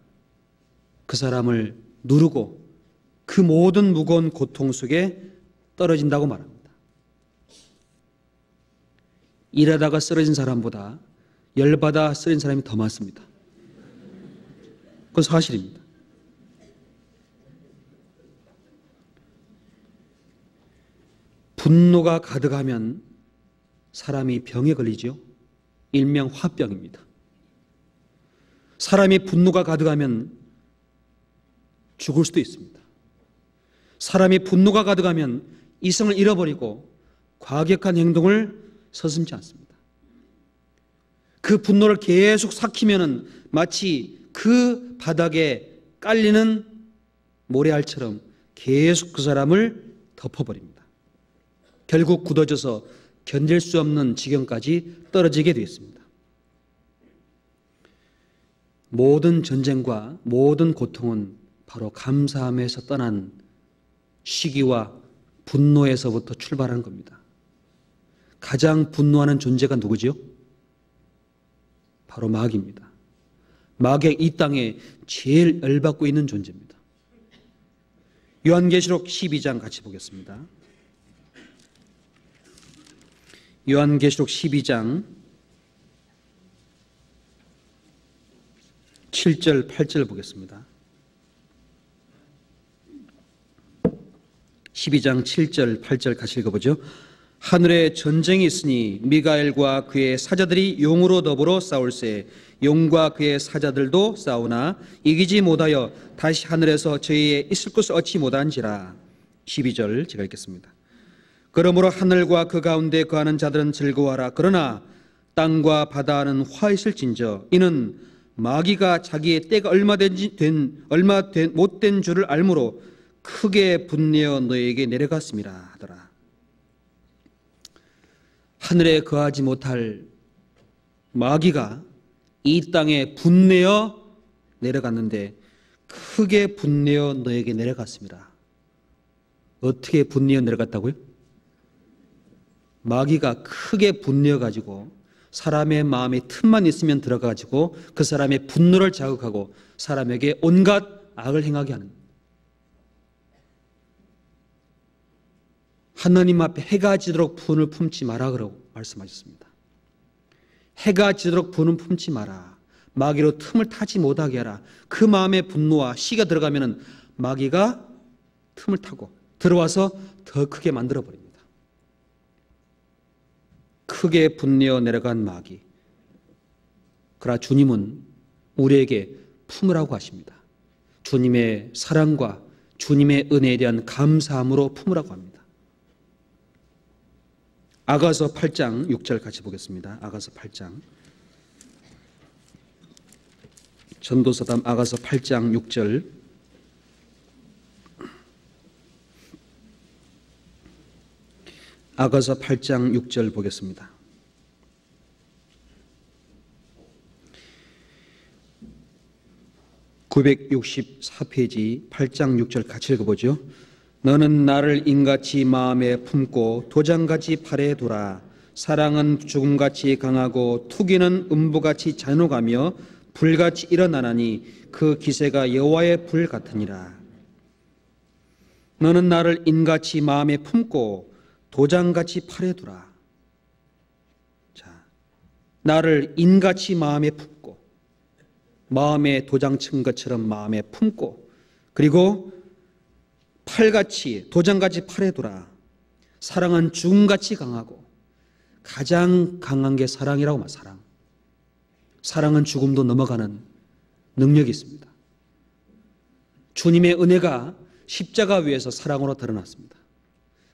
그 사람을 누르고 그 모든 무거운 고통 속에 떨어진다고 말합니다. 일하다가 쓰러진 사람보다 열받아 쓰러진 사람이 더 많습니다. 그건 사실입니다. 분노가 가득하면 사람이 병에 걸리죠. 일명 화병입니다. 사람의 분노가 가득하면 죽을 수도 있습니다. 사람의 분노가 가득하면 이성을 잃어버리고 과격한 행동을 서슴지 않습니다. 그 분노를 계속 삭히면 마치 그 바닥에 깔리는 모래알처럼 계속 그 사람을 덮어버립니다. 결국 굳어져서 견딜 수 없는 지경까지 떨어지게 되었습니다. 모든 전쟁과 모든 고통은 바로 감사함에서 떠난 시기와 분노에서부터 출발하는 겁니다. 가장 분노하는 존재가 누구죠? 바로 마귀입니다. 마귀가 이 땅에 제일 열받고 있는 존재입니다. 요한계시록 12장 같이 보겠습니다. 요한계시록 12장 7절 8절 보겠습니다. 12장 7절 8절 같이 읽어보죠. 하늘에 전쟁이 있으니 미가엘과 그의 사자들이 용으로 더불어 싸울세 용과 그의 사자들도 싸우나 이기지 못하여 다시 하늘에서 저희의 있을 곳을 얻지 못한지라. 12절 제가 읽겠습니다. 그러므로 하늘과 그 가운데 거하는 자들은 즐거워하라. 그러나 땅과 바다는 화 있을진저 이는 마귀가 자기의 때가 얼마 못된 줄을 알므로 크게 분내어 너에게 내려갔음이라 하더라. 하늘에 거하지 못할 마귀가 이 땅에 분내어 내려갔는데 크게 분내어 너에게 내려갔습니다. 어떻게 분내어 내려갔다고요? 마귀가 크게 분내어 가지고 사람의 마음에 틈만 있으면 들어가 가지고 그 사람의 분노를 자극하고 사람에게 온갖 악을 행하게 하는, 하나님 앞에 해가 지도록 분을 품지 마라 그러고 말씀하셨습니다. 해가 지도록 분은 품지 마라. 마귀로 틈을 타지 못하게 하라. 그 마음의 분노와 시가 들어가면 마귀가 틈을 타고 들어와서 더 크게 만들어버립니다. 크게 분내어 내려간 마귀. 그러나 주님은 우리에게 품으라고 하십니다. 주님의 사랑과 주님의 은혜에 대한 감사함으로 품으라고 합니다. 아가서 8장 6절 같이 보겠습니다. 아가서 8장. 전도서담 아가서 8장 6절. 아가서 8장 6절 보겠습니다. 964페이지 8장 6절 같이 읽어보죠. 너는 나를 인같이 마음에 품고 도장같이 팔에 두라. 사랑은 죽음같이 강하고 투기는 음부같이 잔혹하며 불같이 일어나나니 그 기세가 여호와의 불 같으니라. 너는 나를 인같이 마음에 품고 도장같이 팔에 두라. 자, 나를 인같이 마음에 품고, 마음에 도장 친 것처럼 마음에 품고, 그리고 팔같이 도장같이 팔에 두라. 사랑은 죽음같이 강하고, 가장 강한 게 사랑이라고 말. 사랑은 죽음도 넘어가는 능력이 있습니다. 주님의 은혜가 십자가 위에서 사랑으로 드러났습니다.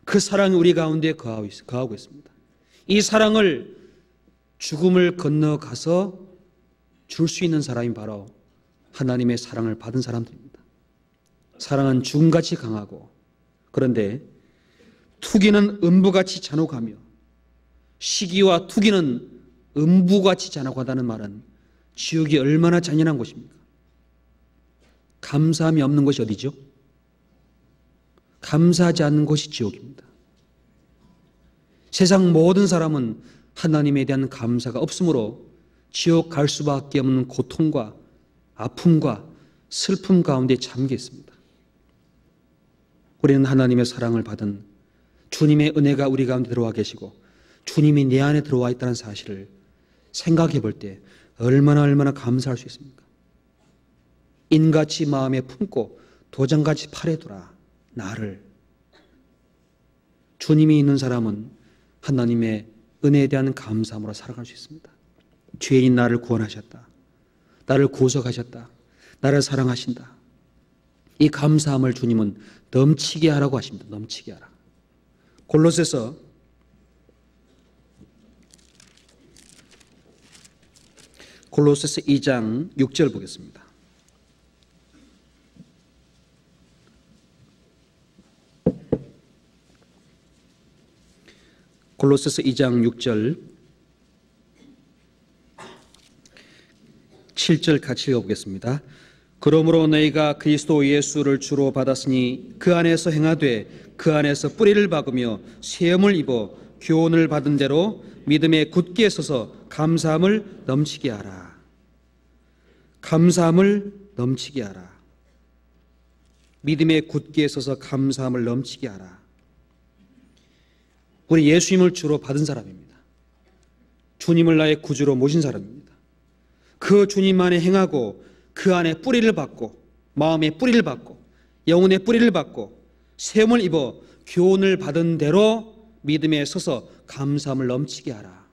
그 사랑이 우리 가운데 거하고 있습니다. 이 사랑을 죽음을 건너가서 줄 수 있는 사람이 바로 하나님의 사랑을 받은 사람들입니다. 사랑은 죽음같이 강하고, 그런데 투기는 음부같이 잔혹하며, 시기와 투기는 음부같이 잔혹하다는 말은 지옥이 얼마나 잔인한 곳입니까? 감사함이 없는 곳이 어디죠? 감사하지 않는 곳이 지옥입니다. 세상 모든 사람은 하나님에 대한 감사가 없으므로 지옥 갈 수밖에 없는 고통과 아픔과 슬픔 가운데 잠겨 있습니다. 우리는 하나님의 사랑을 받은 주님의 은혜가 우리 가운데 들어와 계시고 주님이 내 안에 들어와 있다는 사실을 생각해 볼 때 얼마나 감사할 수 있습니까? 인같이 마음에 품고 도장같이 팔에 두라. 나를. 주님이 있는 사람은 하나님의 은혜에 대한 감사함으로 살아갈 수 있습니다. 죄인인 나를 구원하셨다. 나를 구속하셨다. 나를 사랑하신다. 이 감사함을 주님은 넘치게 하라고 하십니다. 넘치게 하라. 골로새서 2장 6절 보겠습니다. 골로새서 2장 6절 7절 같이 읽어보겠습니다. 그러므로 너희가 그리스도 예수를 주로 받았으니 그 안에서 행하되 그 안에서 뿌리를 박으며 세움을 입어 교훈을 받은 대로 믿음에 굳게 서서 감사함을 넘치게 하라. 감사함을 넘치게 하라. 믿음에 굳게 서서 감사함을 넘치게 하라. 우리 예수님을 주로 받은 사람입니다. 주님을 나의 구주로 모신 사람입니다. 그 주님 안에 행하고 그 안에 뿌리를 받고 마음에 뿌리를 받고 영혼에 뿌리를 받고 세움을 입어 교훈을 받은 대로 믿음에 서서 감사함을 넘치게 하라.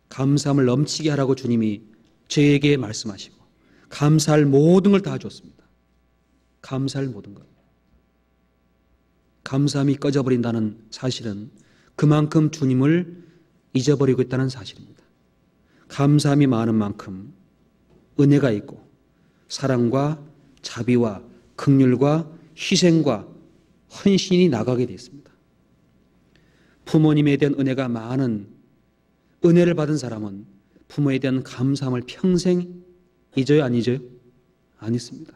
감사함을 넘치게 하라고 주님이 저에게 말씀하시고 감사할 모든 걸 다 줬습니다. 감사할 모든 것. 감사함이 꺼져버린다는 사실은 그만큼 주님을 잊어버리고 있다는 사실입니다. 감사함이 많은 만큼 은혜가 있고 사랑과 자비와 긍휼과 희생과 헌신이 나가게 되어 있습니다. 부모님에 대한 은혜가 많은 은혜를 받은 사람은 부모에 대한 감사함을 평생 잊어요? 안 잊어요? 안 잊습니다.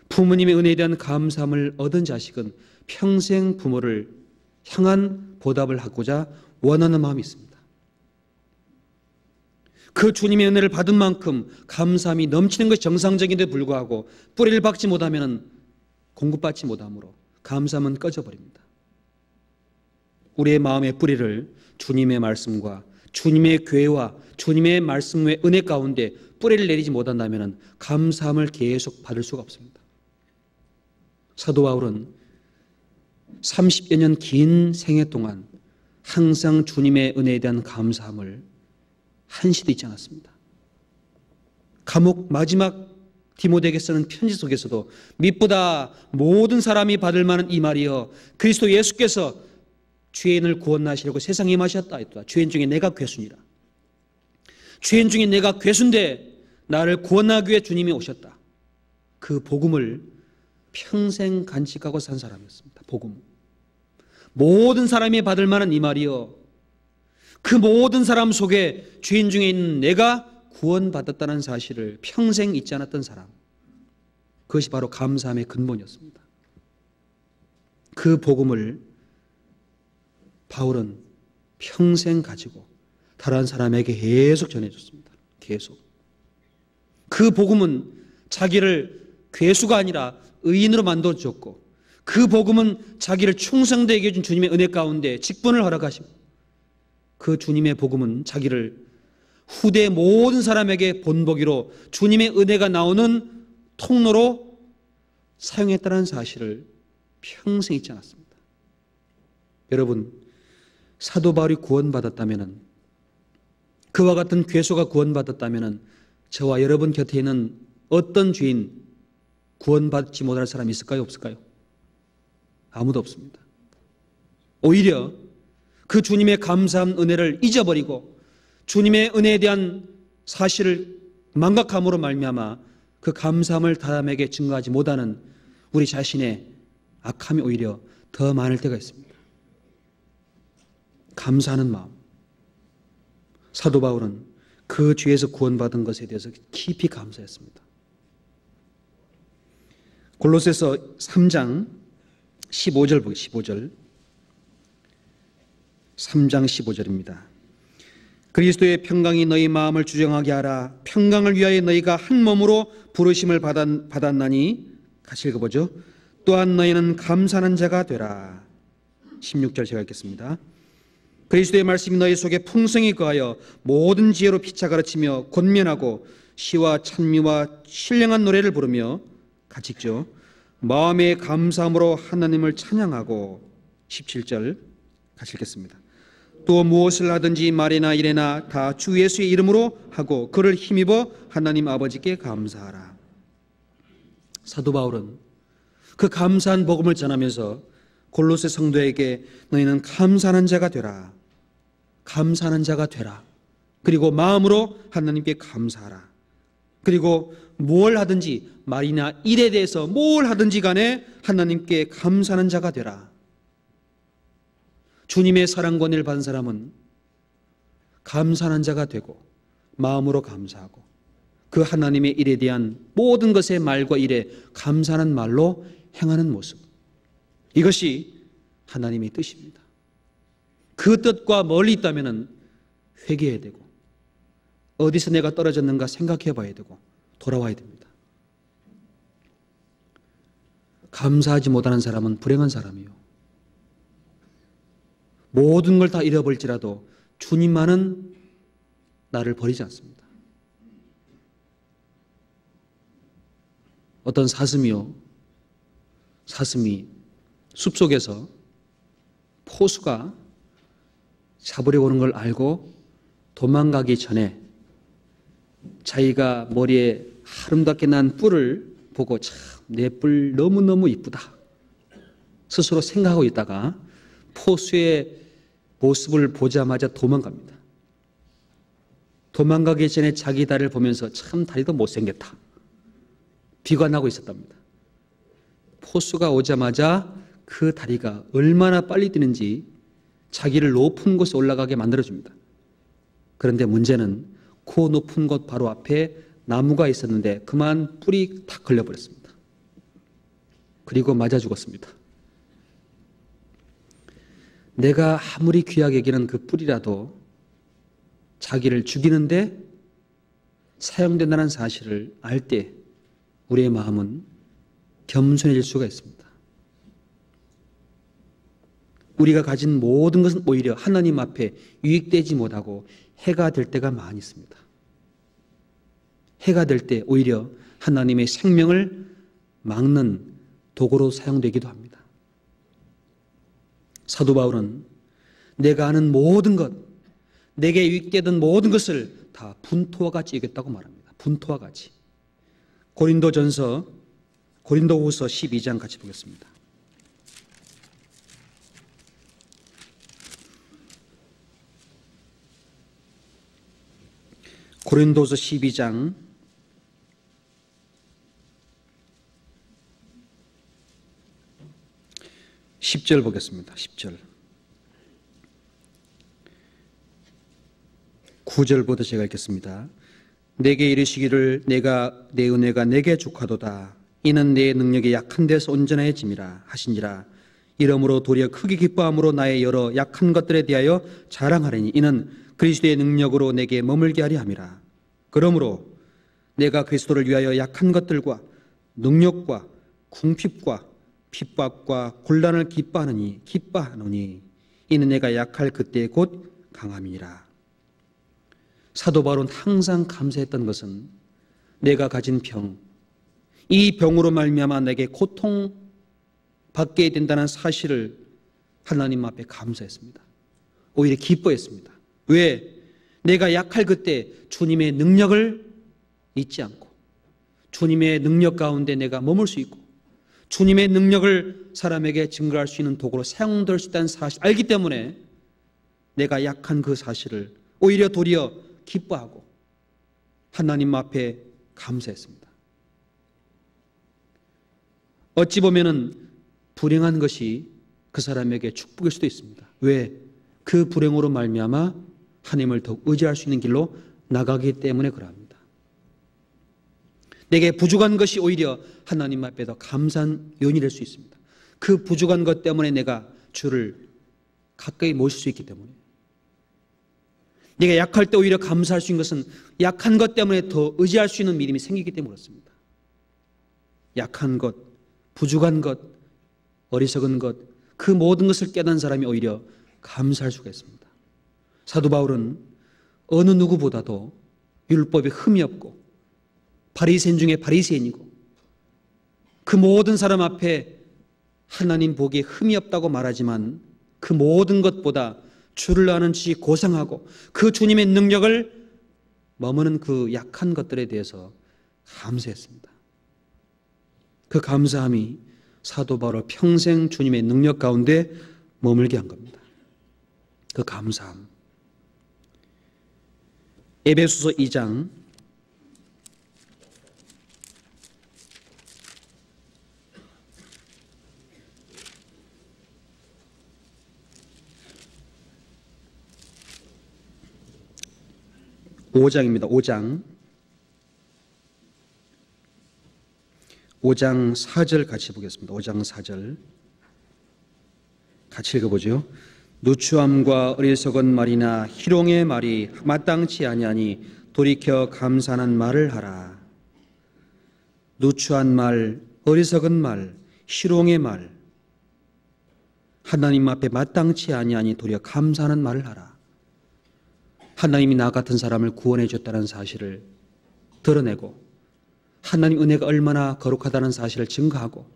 부모님의 은혜에 대한 감사함을 얻은 자식은 평생 부모를 향한 보답을 하고자 원하는 마음이 있습니다. 그 주님의 은혜를 받은 만큼 감사함이 넘치는 것이 정상적인데 불구하고 뿌리를 박지 못하면 공급받지 못하므로 감사함은 꺼져버립니다. 우리의 마음의 뿌리를 주님의 말씀과 주님의 교회와 주님의 말씀의 은혜 가운데 뿌리를 내리지 못한다면 감사함을 계속 받을 수가 없습니다. 사도 바울은 30여 년 긴 생애 동안 항상 주님의 은혜에 대한 감사함을 한시도 잊지 않았습니다. 감옥 마지막 디모데에게 쓰는 편지 속에서도 믿보다 모든 사람이 받을 만한 이 말이여 그리스도 예수께서 죄인을 구원하시려고 세상에 임하셨다 했다. 죄인 중에 내가 괴순이라. 죄인 중에 내가 괴순데 나를 구원하기 위해 주님이 오셨다. 그 복음을 평생 간직하고 산 사람이었습니다. 복음. 모든 사람이 받을 만한 이 말이여 그 모든 사람 속에 죄인 중에 있는 내가 구원받았다는 사실을 평생 잊지 않았던 사람, 그것이 바로 감사함의 근본이었습니다. 그 복음을 바울은 평생 가지고 다른 사람에게 계속 전해줬습니다. 계속. 그 복음은 자기를 괴수가 아니라 의인으로 만들어주었고, 그 복음은 자기를 충성되게 해준 주님의 은혜 가운데 직분을 허락하시고, 그 주님의 복음은 자기를 후대 모든 사람에게 본보기로 주님의 은혜가 나오는 통로로 사용했다는 사실을 평생 잊지 않았습니다. 여러분, 사도 바울이 구원받았다면, 그와 같은 괴수가 구원받았다면 저와 여러분 곁에 있는 어떤 죄인 구원받지 못할 사람이 있을까요? 없을까요? 아무도 없습니다. 오히려 그 주님의 감사한 은혜를 잊어버리고 주님의 은혜에 대한 사실을 망각함으로 말미암아 그 감사함을 다음에게 증거하지 못하는 우리 자신의 악함이 오히려 더 많을 때가 있습니다. 감사하는 마음. 사도 바울은 그 죄에서 구원받은 것에 대해서 깊이 감사했습니다. 골로새서 3장 15절 보겠습니다. 15절. 3장 15절입니다. 그리스도의 평강이 너희 마음을 주정하게 하라. 평강을 위하여 너희가 한 몸으로 부르심을 받았나니, 같이 읽어보죠. 또한 너희는 감사하는 자가 되라. 16절 제가 읽겠습니다. 그리스도의 말씀이 너희 속에 풍성히 거하여 모든 지혜로 피차 가르치며 권면하고 시와 찬미와 신령한 노래를 부르며, 같이 읽죠. 마음의 감사함으로 하나님을 찬양하고. 17절 같이 읽겠습니다. 또 무엇을 하든지 말이나 이래나 다 주 예수의 이름으로 하고 그를 힘입어 하나님 아버지께 감사하라. 사도 바울은 그 감사한 복음을 전하면서 골로새 성도에게 너희는 감사하는 자가 되라. 감사하는 자가 되라. 그리고 마음으로 하나님께 감사하라. 그리고 뭘 하든지, 말이나 일에 대해서 뭘 하든지 간에 하나님께 감사하는 자가 되라. 주님의 사랑과 은혜를 받은 사람은 감사하는 자가 되고 마음으로 감사하고 그 하나님의 일에 대한 모든 것의 말과 일에 감사하는 말로 행하는 모습, 이것이 하나님의 뜻입니다. 그 뜻과 멀리 있다면 회개해야 되고 어디서 내가 떨어졌는가 생각해 봐야 되고 돌아와야 됩니다. 감사하지 못하는 사람은 불행한 사람이요, 모든 걸 다 잃어버릴지라도 주님만은 나를 버리지 않습니다. 어떤 사슴이 숲속에서 포수가 잡으려고 오는 걸 알고 도망가기 전에 자기가 머리에 아름답게 난 뿔을 보고 참 내 뿔 너무너무 이쁘다 스스로 생각하고 있다가 포수의 모습을 보자마자 도망갑니다. 도망가기 전에 자기 다리를 보면서 참 다리도 못생겼다 비관하고 있었답니다. 포수가 오자마자 그 다리가 얼마나 빨리 뛰는지 자기를 높은 곳에 올라가게 만들어줍니다. 그런데 문제는 그 높은 곳 바로 앞에 나무가 있었는데 그만 뿔이 탁 걸려버렸습니다. 그리고 맞아 죽었습니다. 내가 아무리 귀하게 여기는 그 뿔이라도 자기를 죽이는데 사용된다는 사실을 알 때 우리의 마음은 겸손해질 수가 있습니다. 우리가 가진 모든 것은 오히려 하나님 앞에 유익되지 못하고 해가 될 때가 많이 있습니다. 해가 될 때 오히려 하나님의 생명을 막는 도구로 사용되기도 합니다. 사도 바울은 내가 아는 모든 것, 내게 유익되던 모든 것을 다 분토와 같이 여겼다고 말합니다. 분토와 같이. 고린도후서 12장 같이 보겠습니다. 고린도후서 12장 10절 보겠습니다. 10절. 9절부터 제가 읽겠습니다. 내게 이르시기를 내가 내 은혜가 내게 족하도다. 이는 내 능력이 약한 데서 온전해짐이라 하시니라. 이러므로 도리어 크게 기뻐함으로 나의 여러 약한 것들에 대하여 자랑하리니 이는 그리스도의 능력으로 내게 머물게 하려 함이라. 그러므로 내가 그리스도를 위하여 약한 것들과 능력과 궁핍과 핍박과 곤란을 기뻐하노니 이는 내가 약할 그때 곧 강함이니라. 사도 바울은 항상 감사했던 것은 내가 가진 병, 이 병으로 말미암아 내게 고통받게 된다는 사실을 하나님 앞에 감사했습니다. 오히려 기뻐했습니다. 왜? 내가 약할 그때 주님의 능력을 잊지 않고 주님의 능력 가운데 내가 머물 수 있고 주님의 능력을 사람에게 증거할 수 있는 도구로 사용될 수 있다는 사실 알기 때문에 내가 약한 그 사실을 오히려 도리어 기뻐하고 하나님 앞에 감사했습니다. 어찌 보면은 불행한 것이 그 사람에게 축복일 수도 있습니다. 왜? 그 불행으로 말미암아 하나님을 더욱 의지할 수 있는 길로 나가기 때문에 그러합니다. 내게 부족한 것이 오히려 하나님 앞에 더 감사한 요인이 될 수 있습니다. 그 부족한 것 때문에 내가 주를 가까이 모실 수 있기 때문에 내가 약할 때 오히려 감사할 수 있는 것은 약한 것 때문에 더 의지할 수 있는 믿음이 생기기 때문에 그렇습니다. 약한 것, 부족한 것, 어리석은 것, 그 모든 것을 깨닫는 사람이 오히려 감사할 수가 있습니다. 사도 바울은 어느 누구보다도 율법에 흠이 없고 바리새인 중에 바리새인이고 그 모든 사람 앞에 하나님 보기에 흠이 없다고 말하지만 그 모든 것보다 주를 아는 지식이 고상하고 그 주님의 능력을 머무는 그 약한 것들에 대해서 감사했습니다. 그 감사함이 사도 바울을 평생 주님의 능력 가운데 머물게 한 겁니다. 그 감사함. 에베소서 2장 5장입니다. 5장 4절 같이 보겠습니다. 5장 4절 같이 읽어보죠. 누추함과 어리석은 말이나 희롱의 말이 마땅치 아니하니 돌이켜 감사하는 말을 하라. 누추한 말, 어리석은 말, 희롱의 말, 하나님 앞에 마땅치 아니하니 도리어 감사하는 말을 하라. 하나님이 나 같은 사람을 구원해 줬다는 사실을 드러내고 하나님 은혜가 얼마나 거룩하다는 사실을 증거하고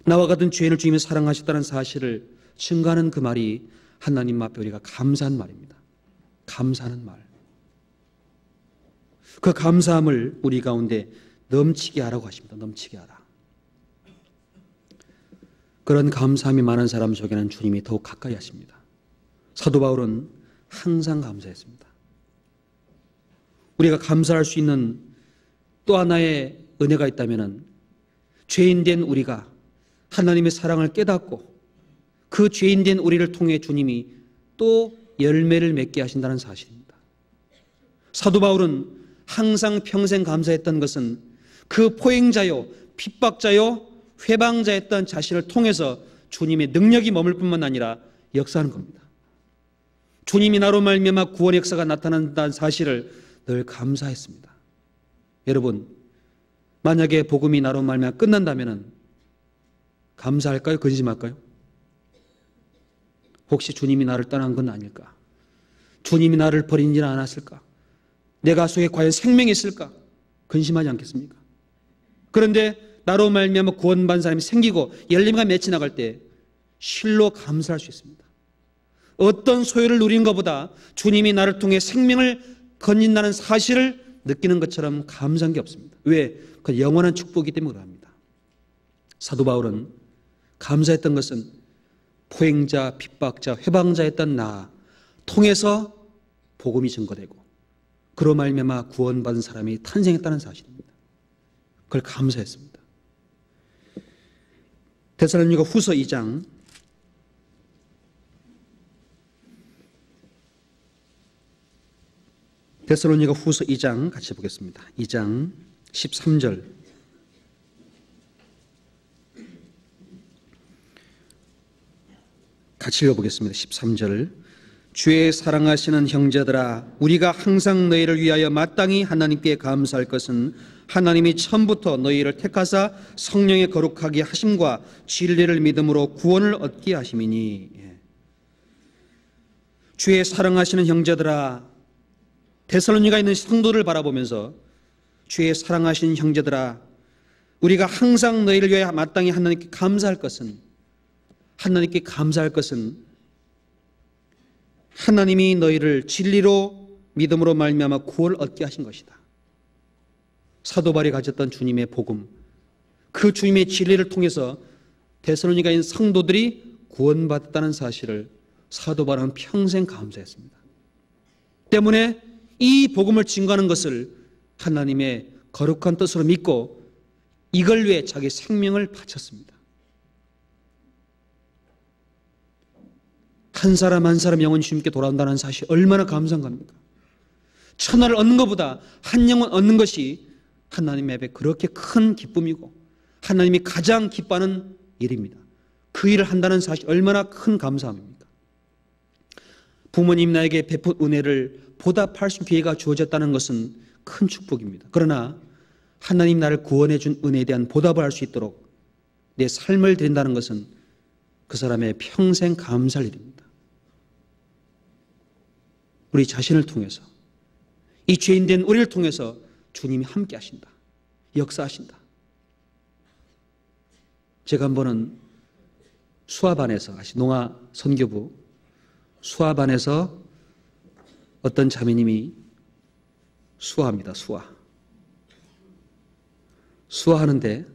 나와 같은 죄인을 주님이 사랑하셨다는 사실을 증거하는 그 말이 하나님 앞에 우리가 감사한 말입니다. 감사하는 말. 그 감사함을 우리 가운데 넘치게 하라고 하십니다. 넘치게 하라. 그런 감사함이 많은 사람 속에는 주님이 더욱 가까이 하십니다. 사도 바울은 항상 감사했습니다. 우리가 감사할 수 있는 또 하나의 은혜가 있다면 죄인된 우리가 하나님의 사랑을 깨닫고 그 죄인된 우리를 통해 주님이 또 열매를 맺게 하신다는 사실입니다. 사도 바울은 항상 평생 감사했던 것은 그 포행자요, 핍박자요, 회방자였던 자신을 통해서 주님의 능력이 머물 뿐만 아니라 역사하는 겁니다. 주님이 나로 말미암아 구원 역사가 나타난다는 사실을 늘 감사했습니다. 여러분, 만약에 복음이 나로 말미암아 끝난다면 감사할까요? 근심할까요? 혹시 주님이 나를 떠난 건 아닐까? 주님이 나를 버리지 않았을까? 내가 속에 과연 생명이 있을까? 근심하지 않겠습니까? 그런데 나로 말미암아 구원받은 사람이 생기고 열림과 맺혀 나갈 때 실로 감사할 수 있습니다. 어떤 소유를 누리는 것보다 주님이 나를 통해 생명을 건진다는 사실을 느끼는 것처럼 감사한 게 없습니다. 왜? 그 영원한 축복이기 때문에 그럽니다. 사도 바울은 감사했던 것은 포행자, 핍박자, 회방자였던 나 통해서 복음이 증거되고 그로 말미암아 구원받은 사람이 탄생했다는 사실입니다. 그걸 감사했습니다. 데살로니가 후서 2장 데살로니가 후서 2장 같이 보겠습니다. 2장 13절. 같이 읽어보겠습니다. 13절. 주의 사랑하시는 형제들아, 우리가 항상 너희를 위하여 마땅히 하나님께 감사할 것은 하나님이 처음부터 너희를 택하사 성령의 거룩하게 하심과 진리를 믿음으로 구원을 얻게 하심이니. 주의 사랑하시는 형제들아, 데살로니가 있는 성도를 바라보면서 주의 사랑하시는 형제들아, 우리가 항상 너희를 위하여 마땅히 하나님께 감사할 것은, 하나님께 감사할 것은 하나님이 너희를 진리로 믿음으로 말미암아 구원을 얻게 하신 것이다. 사도 바울이 가졌던 주님의 복음, 그 주님의 진리를 통해서 데살로니가 있는 성도들이 구원받았다는 사실을 사도 바울은 평생 감사했습니다. 때문에 이 복음을 증거하는 것을 하나님의 거룩한 뜻으로 믿고 이걸 위해 자기 생명을 바쳤습니다. 한 사람 한 사람 영혼이 주님께 돌아온다는 사실 얼마나 감사한 겁니까? 천하를 얻는 것보다 한 영혼 얻는 것이 하나님의 앞에 그렇게 큰 기쁨이고 하나님이 가장 기뻐하는 일입니다. 그 일을 한다는 사실 얼마나 큰 감사함입니까? 부모님 나에게 베푼 은혜를 보답할 수 있는 기회가 주어졌다는 것은 큰 축복입니다. 그러나 하나님 나를 구원해 준 은혜에 대한 보답을 할 수 있도록 내 삶을 드린다는 것은 그 사람의 평생 감사할 일입니다. 우리 자신을 통해서, 이 죄인된 우리를 통해서 주님이 함께 하신다, 역사하신다. 제가 한 번은 수아반에서, 농아 선교부 수아반에서 어떤 자매님이 수아합니다. 수아하는데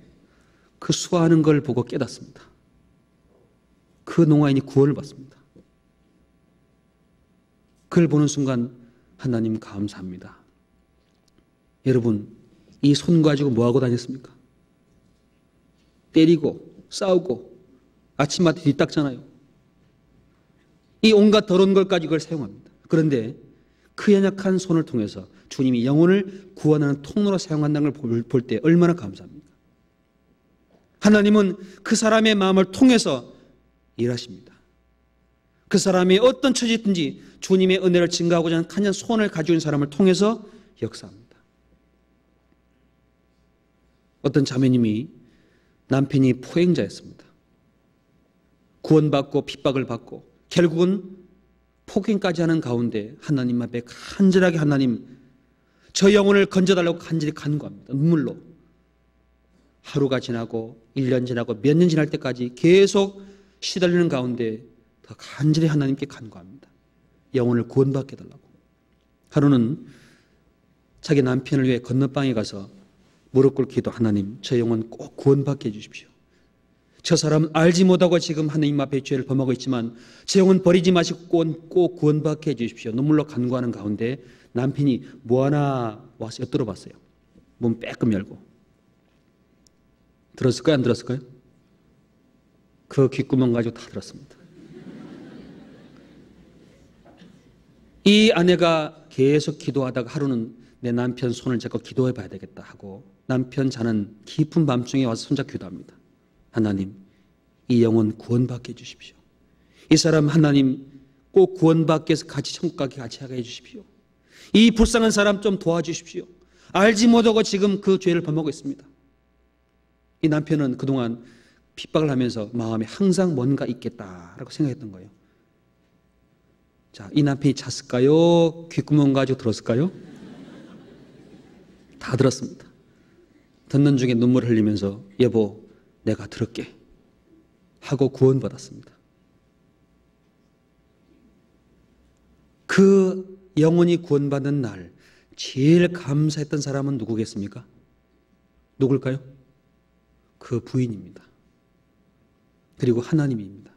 그 수아하는 걸 보고 깨닫습니다. 그 농아인이 구원을 받습니다. 그걸 보는 순간 하나님 감사합니다. 여러분, 이 손 가지고 뭐하고 다녔습니까? 때리고 싸우고 아침마다 뒤닦잖아요. 이 온갖 더러운 걸 가지고 그걸 사용합니다. 그런데 그 연약한 손을 통해서 주님이 영혼을 구원하는 통로로 사용한다는 걸 볼 때 얼마나 감사합니까? 하나님은 그 사람의 마음을 통해서 일하십니다. 그 사람이 어떤 처지든지 주님의 은혜를 증가하고자 하는 강한 소원을 가지고 있는 사람을 통해서 역사합니다. 어떤 자매님이 남편이 포행자였습니다. 구원받고 핍박을 받고 결국은 폭행까지 하는 가운데 하나님 앞에 간절하게 하나님, 저 영혼을 건져달라고 간절히 간구합니다. 눈물로. 하루가 지나고 1년 지나고 몇 년 지날 때까지 계속 시달리는 가운데 더 간절히 하나님께 간구합니다. 영혼을 구원받게 해달라고. 하루는 자기 남편을 위해 건너방에 가서 무릎 꿇고 기도, 하나님, 저 영혼 꼭 구원받게 해주십시오. 저 사람 알지 못하고 지금 하나님 앞에 죄를 범하고 있지만 제 영혼 버리지 마시고 꼭 구원받게 해주십시오. 눈물로 간구하는 가운데 남편이 뭐하나 와서 엿들어봤어요. 문 빼끔 열고. 들었을까요? 안 들었을까요? 그 귓구멍 가지고 다 들었습니다. 이 아내가 계속 기도하다가 하루는 내 남편 손을 잡고 기도해 봐야 되겠다 하고 남편 자는 깊은 밤중에 와서 손잡고 기도합니다. 하나님, 이 영혼 구원받게 해주십시오. 이 사람 하나님 꼭 구원받게 해서 같이 천국 가게 같이 하게 해주십시오. 이 불쌍한 사람 좀 도와주십시오. 알지 못하고 지금 그 죄를 범하고 있습니다. 이 남편은 그동안 핍박을 하면서 마음에 항상 뭔가 있겠다라고 생각했던 거예요. 자, 이 남편이 잤을까요? 귓구멍 가지고 들었을까요? 다 들었습니다. 듣는 중에 눈물을 흘리면서 여보, 내가 들을게 하고 구원받았습니다. 그 영혼이 구원받는 날 제일 감사했던 사람은 누구겠습니까? 누굴까요? 그 부인입니다. 그리고 하나님입니다.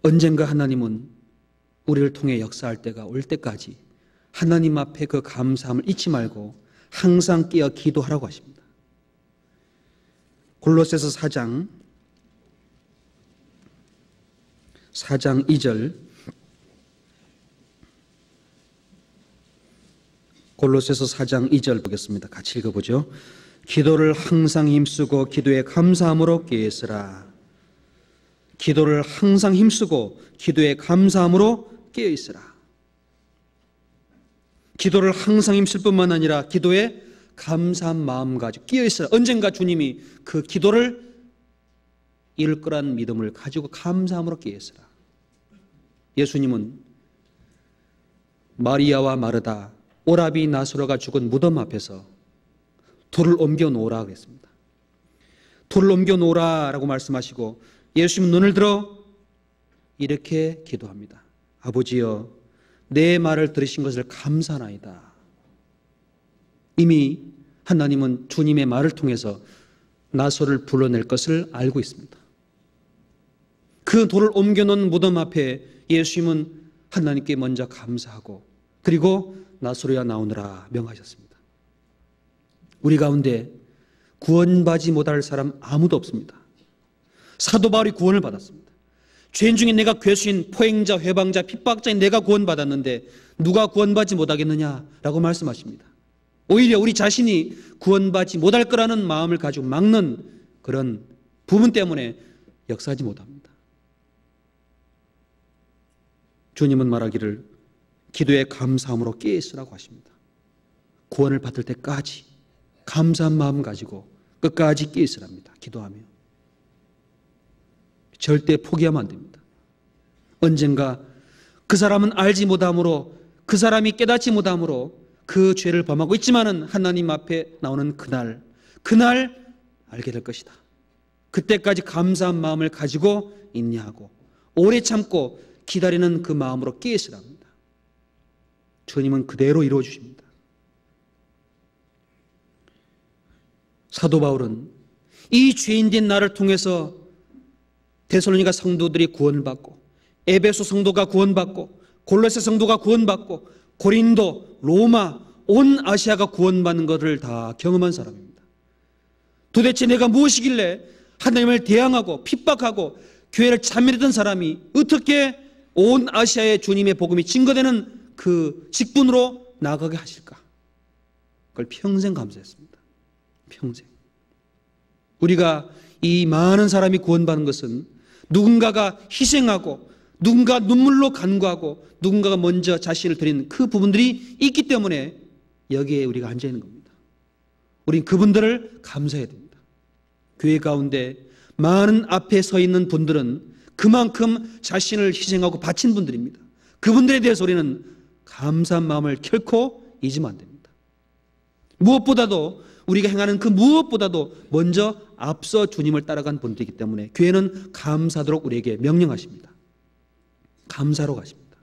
언젠가 하나님은 우리를 통해 역사할 때가 올 때까지 하나님 앞에 그 감사함을 잊지 말고 항상 깨어 기도하라고 하십니다. 골로새서 4장 2절 골로새서 4장 2절 보겠습니다. 같이 읽어보죠. 기도를 항상 힘쓰고 기도에 감사함으로 깨어있으라. 기도를 항상 힘쓰고 기도에 감사함으로 깨어있으라. 기도를 항상 힘쓸 뿐만 아니라 기도에 감사한 마음 가지고 깨어있으라. 언젠가 주님이 그 기도를 이룰 거란 믿음을 가지고 감사함으로 깨어있으라. 예수님은 마리아와 마르다, 오라비 나사로가 죽은 무덤 앞에서 돌을 옮겨 놓으라 그랬습니다. 돌을 옮겨 놓으라라고 말씀하시고 예수님은 눈을 들어 이렇게 기도합니다. 아버지여, 내 말을 들으신 것을 감사하나이다. 이미 하나님은 주님의 말을 통해서 나사로를 불러낼 것을 알고 있습니다. 그 돌을 옮겨놓은 무덤 앞에 예수님은 하나님께 먼저 감사하고 그리고 나사로야 나오느라 명하셨습니다. 우리 가운데 구원받지 못할 사람 아무도 없습니다. 사도 바울이 구원을 받았습니다. 죄인 중에 내가 괴수인 포행자, 회방자, 핍박자인 내가 구원받았는데 누가 구원받지 못하겠느냐라고 말씀하십니다. 오히려 우리 자신이 구원받지 못할 거라는 마음을 가지고 막는 그런 부분 때문에 역사하지 못합니다. 주님은 말하기를 기도에 감사함으로 깨어있으라고 하십니다. 구원을 받을 때까지 감사한 마음 가지고 끝까지 깨어있으랍니다. 기도하며. 절대 포기하면 안 됩니다. 언젠가 그 사람은 알지 못함으로, 그 사람이 깨닫지 못함으로 그 죄를 범하고 있지만은 하나님 앞에 나오는 그날 알게 될 것이다. 그때까지 감사한 마음을 가지고 인내하고 오래 참고 기다리는 그 마음으로 깨어있으랍니다. 주님은 그대로 이루어 주십니다. 사도 바울은 이 죄인된 나를 통해서 데살로니가 성도들이 구원을 받고 에베소 성도가 구원받고 골로새 성도가 구원받고 고린도, 로마, 온 아시아가 구원받는 것을 다 경험한 사람입니다. 도대체 내가 무엇이길래 하나님을 대항하고 핍박하고 교회를 차멸했던 사람이 어떻게 온 아시아에 주님의 복음이 증거되는 그 직분으로 나아가게 하실까? 그걸 평생 감사했습니다. 평생. 우리가 이 많은 사람이 구원받는 것은 누군가가 희생하고 누군가 눈물로 간구하고 누군가가 먼저 자신을 드린 그 부분들이 있기 때문에 여기에 우리가 앉아 있는 겁니다. 우린 그분들을 감사해야 됩니다. 교회 가운데 많은 앞에 서 있는 분들은 그만큼 자신을 희생하고 바친 분들입니다. 그분들에 대해서 우리는 감사한 마음을 결코 잊으면 안 됩니다. 무엇보다도 우리가 행하는 그 무엇보다도 먼저 앞서 주님을 따라간 분들이기 때문에 교회는 감사하도록 우리에게 명령하십니다. 감사로 가십니다.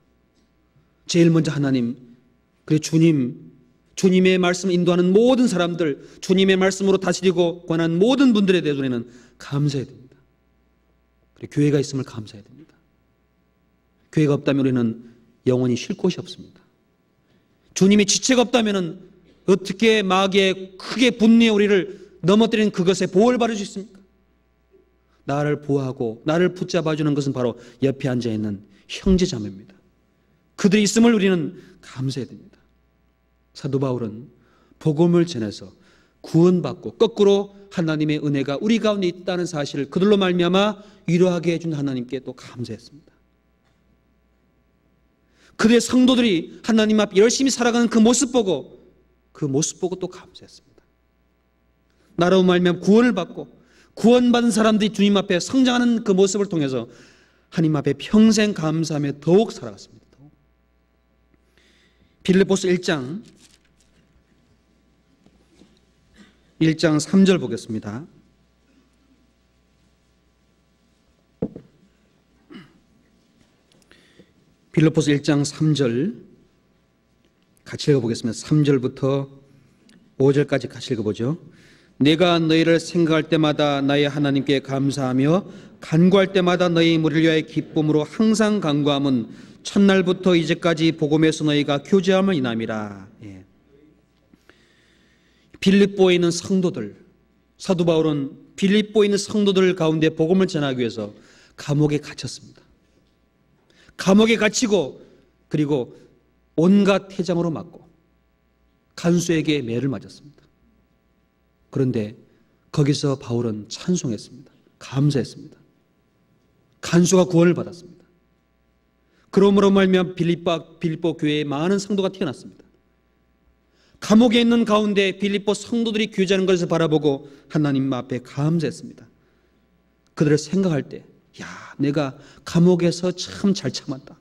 제일 먼저 하나님, 그리고 주님의 말씀을 인도하는 모든 사람들, 주님의 말씀으로 다스리고 권한 모든 분들에 대해서 우리는 감사해야 됩니다. 그리고 교회가 있음을 감사해야 됩니다. 교회가 없다면 우리는 영원히 쉴 곳이 없습니다. 주님의 지체가 없다면 어떻게 마귀의 크게 분노해 우리를 넘어뜨리는 그것에 보호를 받을 수 있습니까? 나를 보호하고 나를 붙잡아주는 것은 바로 옆에 앉아있는 형제자매입니다. 그들이 있음을 우리는 감사해야 됩니다. 사도 바울은 복음을 전해서 구원받고 거꾸로 하나님의 은혜가 우리 가운데 있다는 사실을 그들로 말미암아 위로하게 해준 하나님께 또 감사했습니다. 그들의 성도들이 하나님 앞 열심히 살아가는 그 모습 보고 또 감사했습니다. 나로 말미암아 구원을 받고 구원받은 사람들이 주님 앞에 성장하는 그 모습을 통해서 하나님 앞에 평생 감사하며 더욱 살아갔습니다. 빌립보서 1장 3절 보겠습니다. 빌립보서 1장 3절 같이 읽어보겠습니다. 3절부터 5절까지 같이 읽어보죠. 내가 너희를 생각할 때마다 나의 하나님께 감사하며 간구할 때마다 너희 무리를 위하여 기쁨으로 항상 간구함은 첫날부터 이제까지 복음에서 너희가 교제함을 인함이라. 예. 빌립보에 있는 성도들, 사도 바울은 빌립보에 있는 성도들 가운데 복음을 전하기 위해서 감옥에 갇혔습니다. 감옥에 갇히고 그리고 온갖 태장으로 맞고 간수에게 매를 맞았습니다. 그런데 거기서 바울은 찬송했습니다. 감사했습니다. 간수가 구원을 받았습니다. 그러므로 말미암아 빌립보 교회에 많은 성도가 태어났습니다. 감옥에 있는 가운데 빌립보 성도들이 교제하는 것을 바라보고 하나님 앞에 감사했습니다. 그들을 생각할 때, 내가 감옥에서 참 잘 참았다.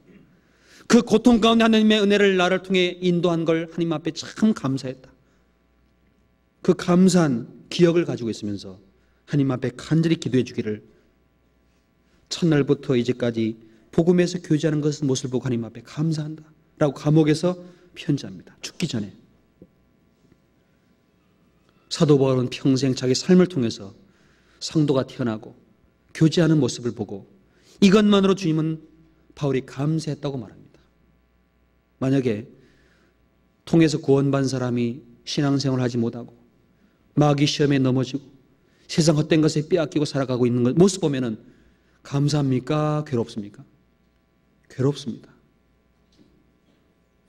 그 고통 가운데 하나님의 은혜를 나를 통해 인도한 걸 하나님 앞에 참 감사했다. 그 감사한 기억을 가지고 있으면서 하나님 앞에 간절히 기도해 주기를, 첫날부터 이제까지 복음에서 교제하는 것을 모습을 보고 하나님 앞에 감사한다 라고 감옥에서 편지합니다. 죽기 전에. 사도 바울은 평생 자기 삶을 통해서 성도가 태어나고 교제하는 모습을 보고 이것만으로 주님은 바울이 감사했다고 말합니다. 만약에 통해서 구원받은 사람이 신앙생활을 하지 못하고 마귀 시험에 넘어지고 세상 헛된 것에 빼앗기고 살아가고 있는 모습 보면은 감사합니까? 괴롭습니까? 괴롭습니다.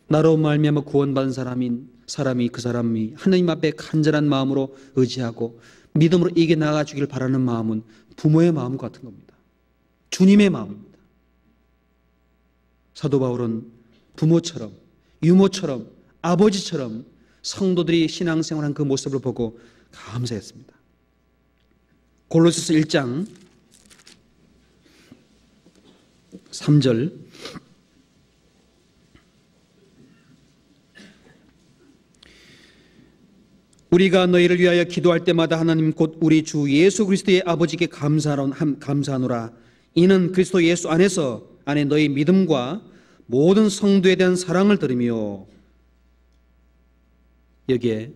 나로 말미암아 구원받은 사람이 그 사람이 하나님 앞에 간절한 마음으로 의지하고 믿음으로 이겨나가 주길 바라는 마음은 부모의 마음 같은 겁니다. 주님의 마음입니다. 사도 바울은 부모처럼, 유모처럼, 아버지처럼 성도들이 신앙생활한 그 모습을 보고 감사했습니다. 골로새서 1장 3절, 우리가 너희를 위하여 기도할 때마다 하나님 곧 우리 주 예수 그리스도의 아버지께 감사하노라. 이는 그리스도 예수 안에 너희 믿음과 모든 성도에 대한 사랑을 들으며, 여기에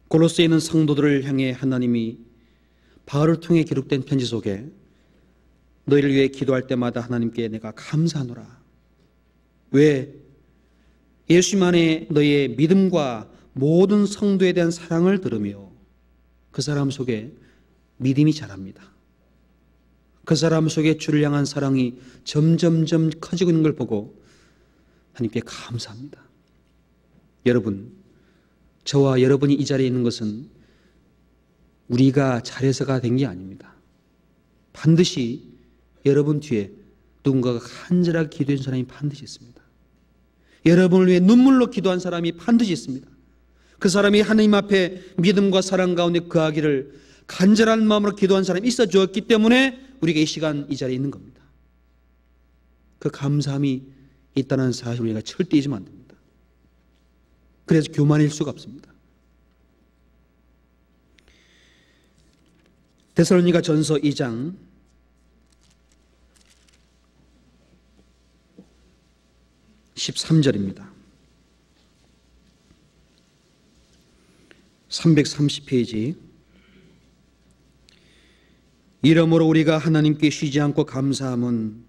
골로새에 있는 성도들을 향해 하나님이 바울을 통해 기록된 편지 속에 너희를 위해 기도할 때마다 하나님께 내가 감사하노라. 왜? 예수님 안에 너희의 믿음과 모든 성도에 대한 사랑을 들으며 그 사람 속에 믿음이 자랍니다. 그 사람 속에 주를 향한 사랑이 점점점 커지고 있는 걸 보고 하나님께 감사합니다. 여러분, 저와 여러분이 이 자리에 있는 것은 우리가 잘해서가 된 게 아닙니다. 반드시 여러분 뒤에 누군가가 간절하게 기도한 사람이 반드시 있습니다. 여러분을 위해 눈물로 기도한 사람이 반드시 있습니다. 그 사람이 하나님 앞에 믿음과 사랑 가운데 거하기를 간절한 마음으로 기도한 사람이 있어 주었기 때문에 우리가 이 시간 이 자리에 있는 겁니다. 그 감사함이 있다는 사실을 우리가 절대 잊으면 안 됩니다. 그래서 교만일 수가 없습니다. 데살로니가 전서 2장 13절입니다. 330페이지. 이러므로 우리가 하나님께 쉬지 않고 감사함은,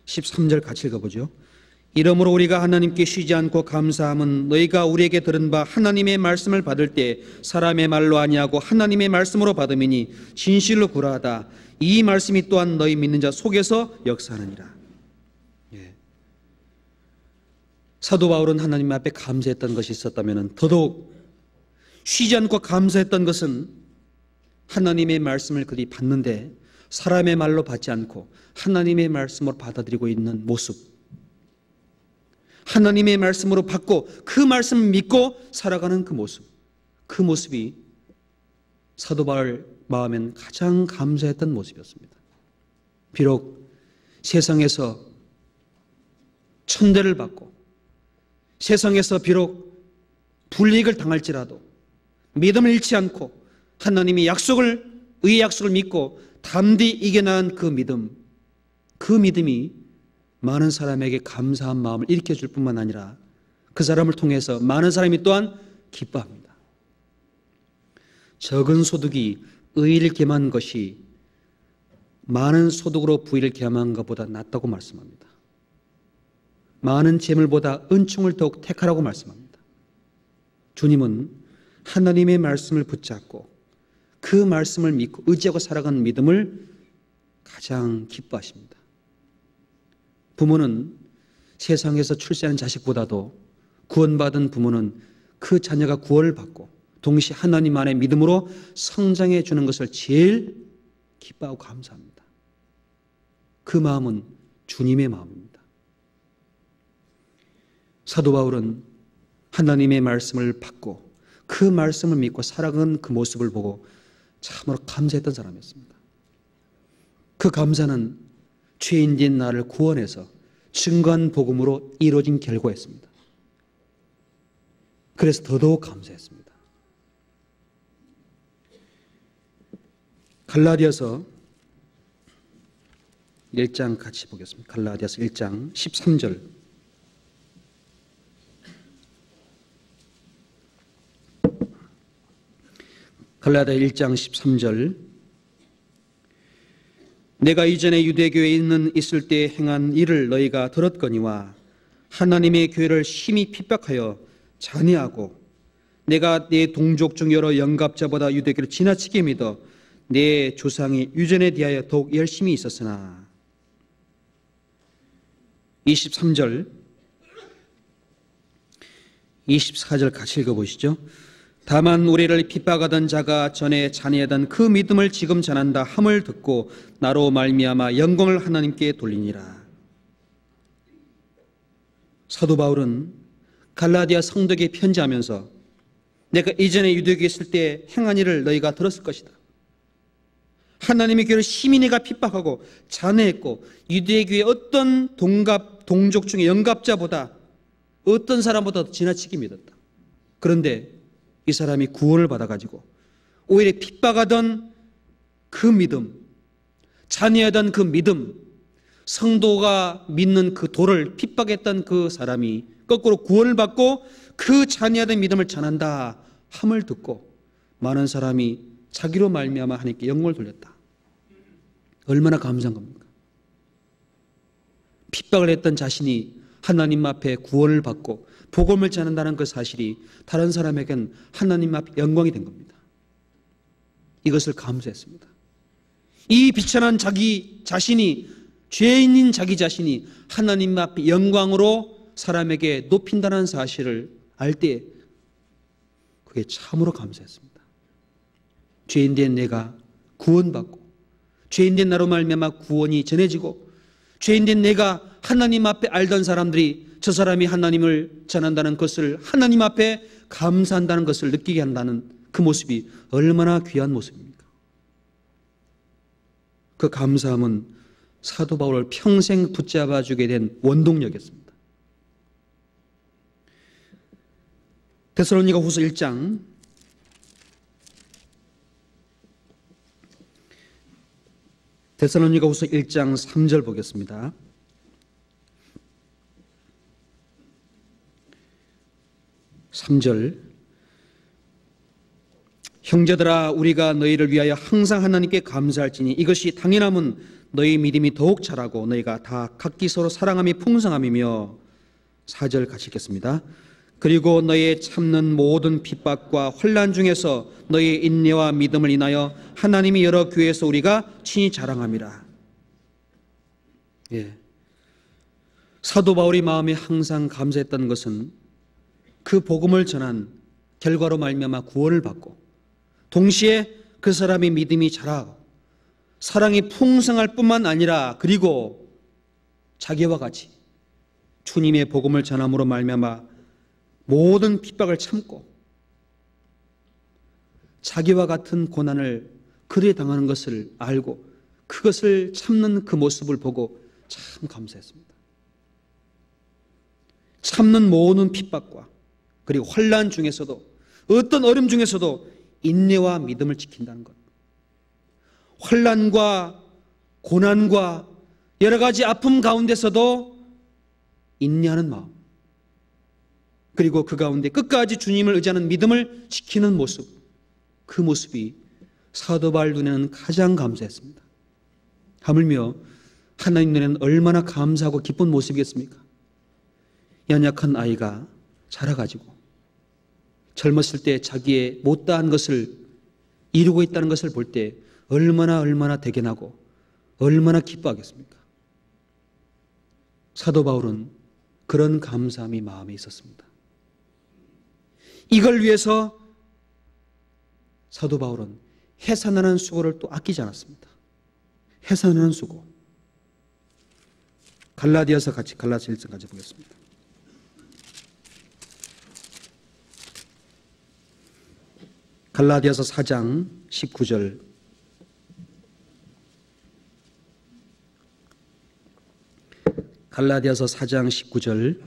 13절 같이 읽어보죠. 이러므로 우리가 하나님께 쉬지 않고 감사함은 너희가 우리에게 들은 바 하나님의 말씀을 받을 때 사람의 말로 아니하고 하나님의 말씀으로 받음이니 진실로 구라하다. 이 말씀이 또한 너희 믿는 자 속에서 역사하느니라. 사도 바울은 하나님 앞에 감사했던 것이 있었다면 더더욱 쉬지 않고 감사했던 것은 하나님의 말씀을 그들이 받는데 사람의 말로 받지 않고 하나님의 말씀으로 받아들이고 있는 모습, 하나님의 말씀으로 받고 그 말씀을 믿고 살아가는 그 모습, 그 모습이 사도 바울 마음엔 가장 감사했던 모습이었습니다. 비록 세상에서 천대를 받고 세상에서 비록 불이익을 당할지라도 믿음을 잃지 않고 하나님의 의의 약속을 믿고 담대히 이겨나간 그 믿음이 많은 사람에게 감사한 마음을 일으켜줄 뿐만 아니라 그 사람을 통해서 많은 사람이 또한 기뻐합니다. 적은 소득이 의의를 겸한 것이 많은 소득으로 부의를 겸한 것보다 낫다고 말씀합니다. 많은 재물보다 은총을 더욱 택하라고 말씀합니다. 주님은 하나님의 말씀을 붙잡고 그 말씀을 믿고 의지하고 살아가는 믿음을 가장 기뻐하십니다. 부모는 세상에서 출세하는 자식보다도 구원받은 부모는 그 자녀가 구원을 받고 동시에 하나님 안에 믿음으로 성장해 주는 것을 제일 기뻐하고 감사합니다. 그 마음은 주님의 마음입니다. 사도 바울은 하나님의 말씀을 받고 그 말씀을 믿고 살아가는 그 모습을 보고 참으로 감사했던 사람이었습니다. 그 감사는 죄인된 나를 구원해서 증거한 복음으로 이루어진 결과였습니다. 그래서 더더욱 감사했습니다. 갈라디아서 1장 같이 보겠습니다. 갈라디아서 1장 13절. 갈라디아 1장 13절. 내가 이전에 유대교에 있을 때 행한 일을 너희가 들었거니와 하나님의 교회를 심히 핍박하여 잔해하고 내가 내 동족 중 여러 영갑자보다 유대교를 지나치게 믿어 내 조상이 유전에 대하여 더욱 열심히 있었으나 23절 24절 같이 읽어보시죠. 다만 우리를 핍박하던 자가 전에 잔해하던 그 믿음을 지금 전한다 함을 듣고 나로 말미암아 영광을 하나님께 돌리니라. 사도 바울은 갈라디아 성도에게 편지하면서 내가 이전에 유대교에 있을 때 행한 일을 너희가 들었을 것이다. 하나님의 교회를 심히 내가 핍박하고 잔해했고 유대교의 어떤 동족 중에 영갑자보다 어떤 사람보다 더 지나치게 믿었다. 그런데 이 사람이 구원을 받아가지고 오히려 핍박하던 그 믿음, 잔해하던 그 믿음, 성도가 믿는 그 도를 핍박했던 그 사람이 거꾸로 구원을 받고 그 잔해하던 믿음을 전한다 함을 듣고 많은 사람이 자기로 말미암아 하나님께 영광을 돌렸다. 얼마나 감사한 겁니까? 핍박을 했던 자신이 하나님 앞에 구원을 받고 복음을 전한다는 그 사실이 다른 사람에겐 하나님 앞에 영광이 된 겁니다. 이것을 감사했습니다. 이 비천한 자기 자신이, 죄인인 자기 자신이 하나님 앞에 영광으로 사람에게 높인다는 사실을 알 때 그게 참으로 감사했습니다. 죄인된 내가 구원받고 죄인된 나로 말미암아 구원이 전해지고 죄인된 내가 하나님 앞에 알던 사람들이 저 사람이 하나님을 전한다는 것을 하나님 앞에 감사한다는 것을 느끼게 한다는 그 모습이 얼마나 귀한 모습입니까? 그 감사함은 사도 바울을 평생 붙잡아주게 된 원동력이었습니다. 데살로니가 후서 1장 3절 보겠습니다. 형제들아 우리가 너희를 위하여 항상 하나님께 감사할지니 이것이 당연함은 너희 믿음이 더욱 자라고 너희가 다 각기 서로 사랑함이 풍성함이며 4절 같이 읽겠습니다. 그리고 너희의 참는 모든 핍박과 환난 중에서 너희의 인내와 믿음을 인하여 하나님이 여러 교회에서 우리가 친히 자랑함이라. 사도 바울이 마음에 항상 감사했던 것은 그 복음을 전한 결과로 말미암아 구원을 받고 동시에 그 사람의 믿음이 자라고 사랑이 풍성할 뿐만 아니라 그리고 자기와 같이 주님의 복음을 전함으로 말미암아 모든 핍박을 참고 자기와 같은 고난을 그리 당하는 것을 알고 그것을 참는 그 모습을 보고 참 감사했습니다. 참는 모든 핍박과 그리고 환난 중에서도 어떤 어려움 중에서도 인내와 믿음을 지킨다는 것, 환난과 고난과 여러 가지 아픔 가운데서도 인내하는 마음, 그리고 그 가운데 끝까지 주님을 의지하는 믿음을 지키는 모습, 그 모습이 사도 바울 눈에는 가장 감사했습니다. 하물며 하나님 눈에는 얼마나 감사하고 기쁜 모습이겠습니까? 연약한 아이가 자라가지고 젊었을 때 자기의 못다한 것을 이루고 있다는 것을 볼 때 얼마나 대견하고 얼마나 기뻐하겠습니까? 사도 바울은 그런 감사함이 마음에 있었습니다. 이걸 위해서 사도 바울은 해산하는 수고를 또 아끼지 않았습니다. 해산하는 수고. 갈라디아서 같이 갈라디아 1장 같이 보겠습니다. 갈라디아서 4장 19절. 갈라디아서 4장 19절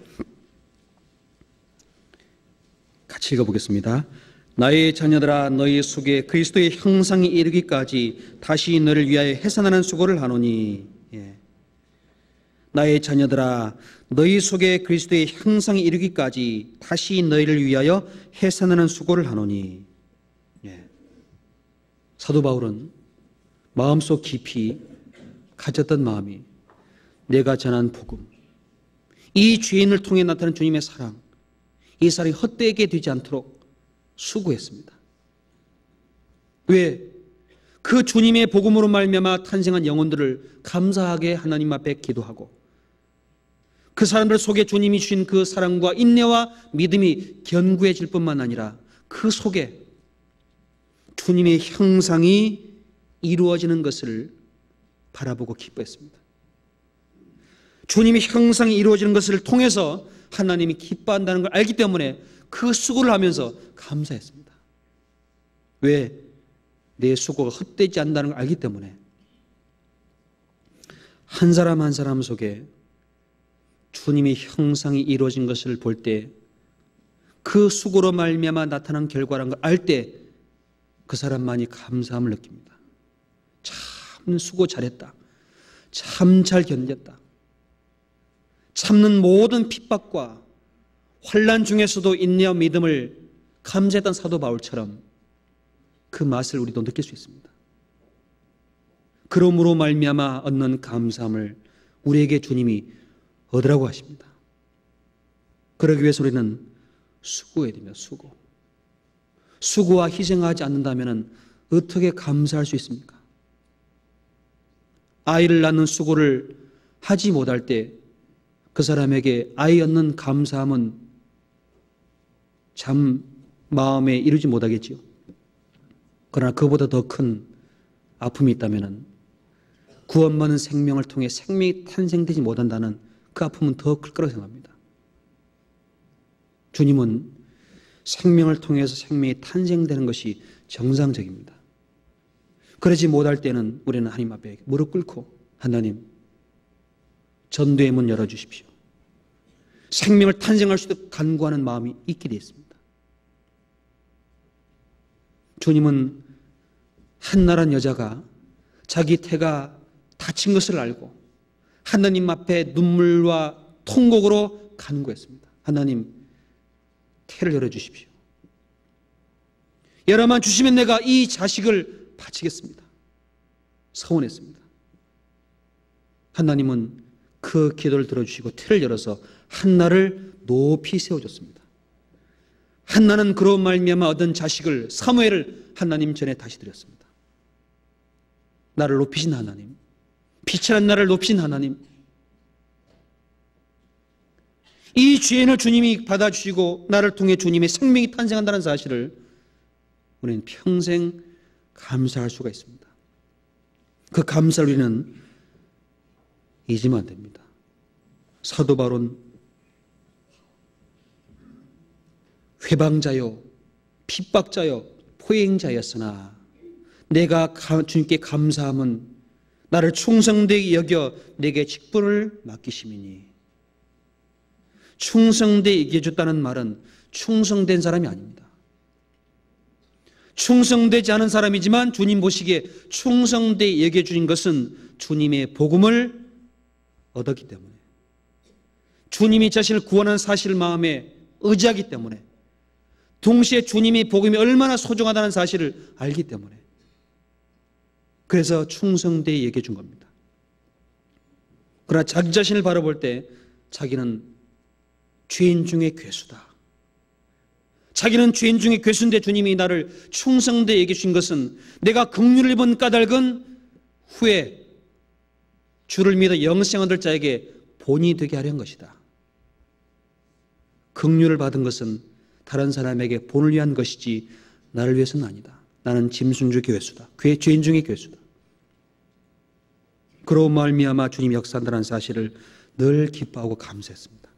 같이 읽어보겠습니다. 나의 자녀들아 너희 속에 그리스도의 형상이 이르기까지 다시 너를 위하여 해산하는 수고를 하노니. 나의 자녀들아 너희 속에 그리스도의 형상이 이르기까지 다시 너희를 위하여 해산하는 수고를 하노니. 사도 바울은 마음속 깊이 가졌던 마음이 내가 전한 복음, 이 죄인을 통해 나타난 주님의 사랑, 이 사랑이 헛되게 되지 않도록 수고했습니다. 왜? 그 주님의 복음으로 말미암아 탄생한 영혼들을 감사하게 하나님 앞에 기도하고 그 사람들 속에 주님이 주신 그 사랑과 인내와 믿음이 견고해질 뿐만 아니라 그 속에 주님의 형상이 이루어지는 것을 바라보고 기뻐했습니다. 주님의 형상이 이루어지는 것을 통해서 하나님이 기뻐한다는 걸 알기 때문에 그 수고를 하면서 감사했습니다. 왜? 내 수고가 헛되지 않는다는 걸 알기 때문에. 한 사람 한 사람 속에 주님의 형상이 이루어진 것을 볼 때 그 수고로 말미암아 나타난 결과라는 걸 알 때 그 사람만이 감사함을 느낍니다. 참 수고 잘했다. 참 잘 견뎠다. 참는 모든 핍박과 환난 중에서도 인내와 믿음을 감사했던 사도 바울처럼 그 맛을 우리도 느낄 수 있습니다. 그러므로 말미암아 얻는 감사함을 우리에게 주님이 얻으라고 하십니다. 그러기 위해서 우리는 수고해야 됩니다. 수고와 희생하지 않는다면 어떻게 감사할 수 있습니까? 아이를 낳는 수고를 하지 못할 때 그 사람에게 아이 얻는 감사함은 참 마음에 이루지 못하겠지요. 그러나 그보다 더 큰 아픔이 있다면 구원받는 생명을 통해 생명이 탄생되지 못한다는 그 아픔은 더 클 거라고 생각합니다. 주님은 생명을 통해서 생명이 탄생되는 것이 정상적입니다. 그러지 못할 때는 우리는 하나님 앞에 무릎 꿇고 하나님 전도의 문 열어주십시오. 생명을 탄생할 수 있도록 간구하는 마음이 있게 되어 있습니다. 주님은 한나란 여자가 자기 태가 다친 것을 알고 하나님 앞에 눈물과 통곡으로 간구했습니다. 하나님, 태를 열어주십시오. 열어만 주시면 내가 이 자식을 바치겠습니다. 서원했습니다. 하나님은 그 기도를 들어주시고 태를 열어서 한나를 높이 세워줬습니다. 한나는 그로 말미암아 얻은 자식을 사무엘을 하나님 전에 다시 드렸습니다. 나를 높이신 하나님, 비천한 나를 높이신 하나님, 이 죄인을 주님이 받아주시고 나를 통해 주님의 생명이 탄생한다는 사실을 우리는 평생 감사할 수가 있습니다. 그 감사를 우리는 잊으면 안 됩니다. 사도 바울은 회방자요 핍박자요 포행자였으나 내가 주님께 감사함은 나를 충성되게 여겨 내게 직분을 맡기심이니. 충성되게 여겨줬다는 말은 충성된 사람이 아닙니다. 충성되지 않은 사람이지만 주님 보시기에 충성되게 여겨주신 것은 주님의 복음을 얻었기 때문에, 주님이 자신을 구원한 사실을 마음에 의지하기 때문에, 동시에 주님의 복음이 얼마나 소중하다는 사실을 알기 때문에, 그래서 충성되게 여겨준 겁니다. 그러나 자기 자신을 바라볼 때 자기는 죄인 중에 괴수다. 자기는 죄인 중에 괴수인데 주님이 나를 충성되게 여겨주신 것은 내가 긍휼을 입은 까닭은 후에 주를 믿어 영생 얻을 자에게 본이 되게 하려는 것이다. 긍휼을 받은 것은 다른 사람에게 본을 위한 것이지 나를 위해서는 아니다. 나는 짐승주 교회수다. 죄인 중의 교회수다. 그로 말미암아 주님이 역사한다는 사실을 늘 기뻐하고 감사했습니다.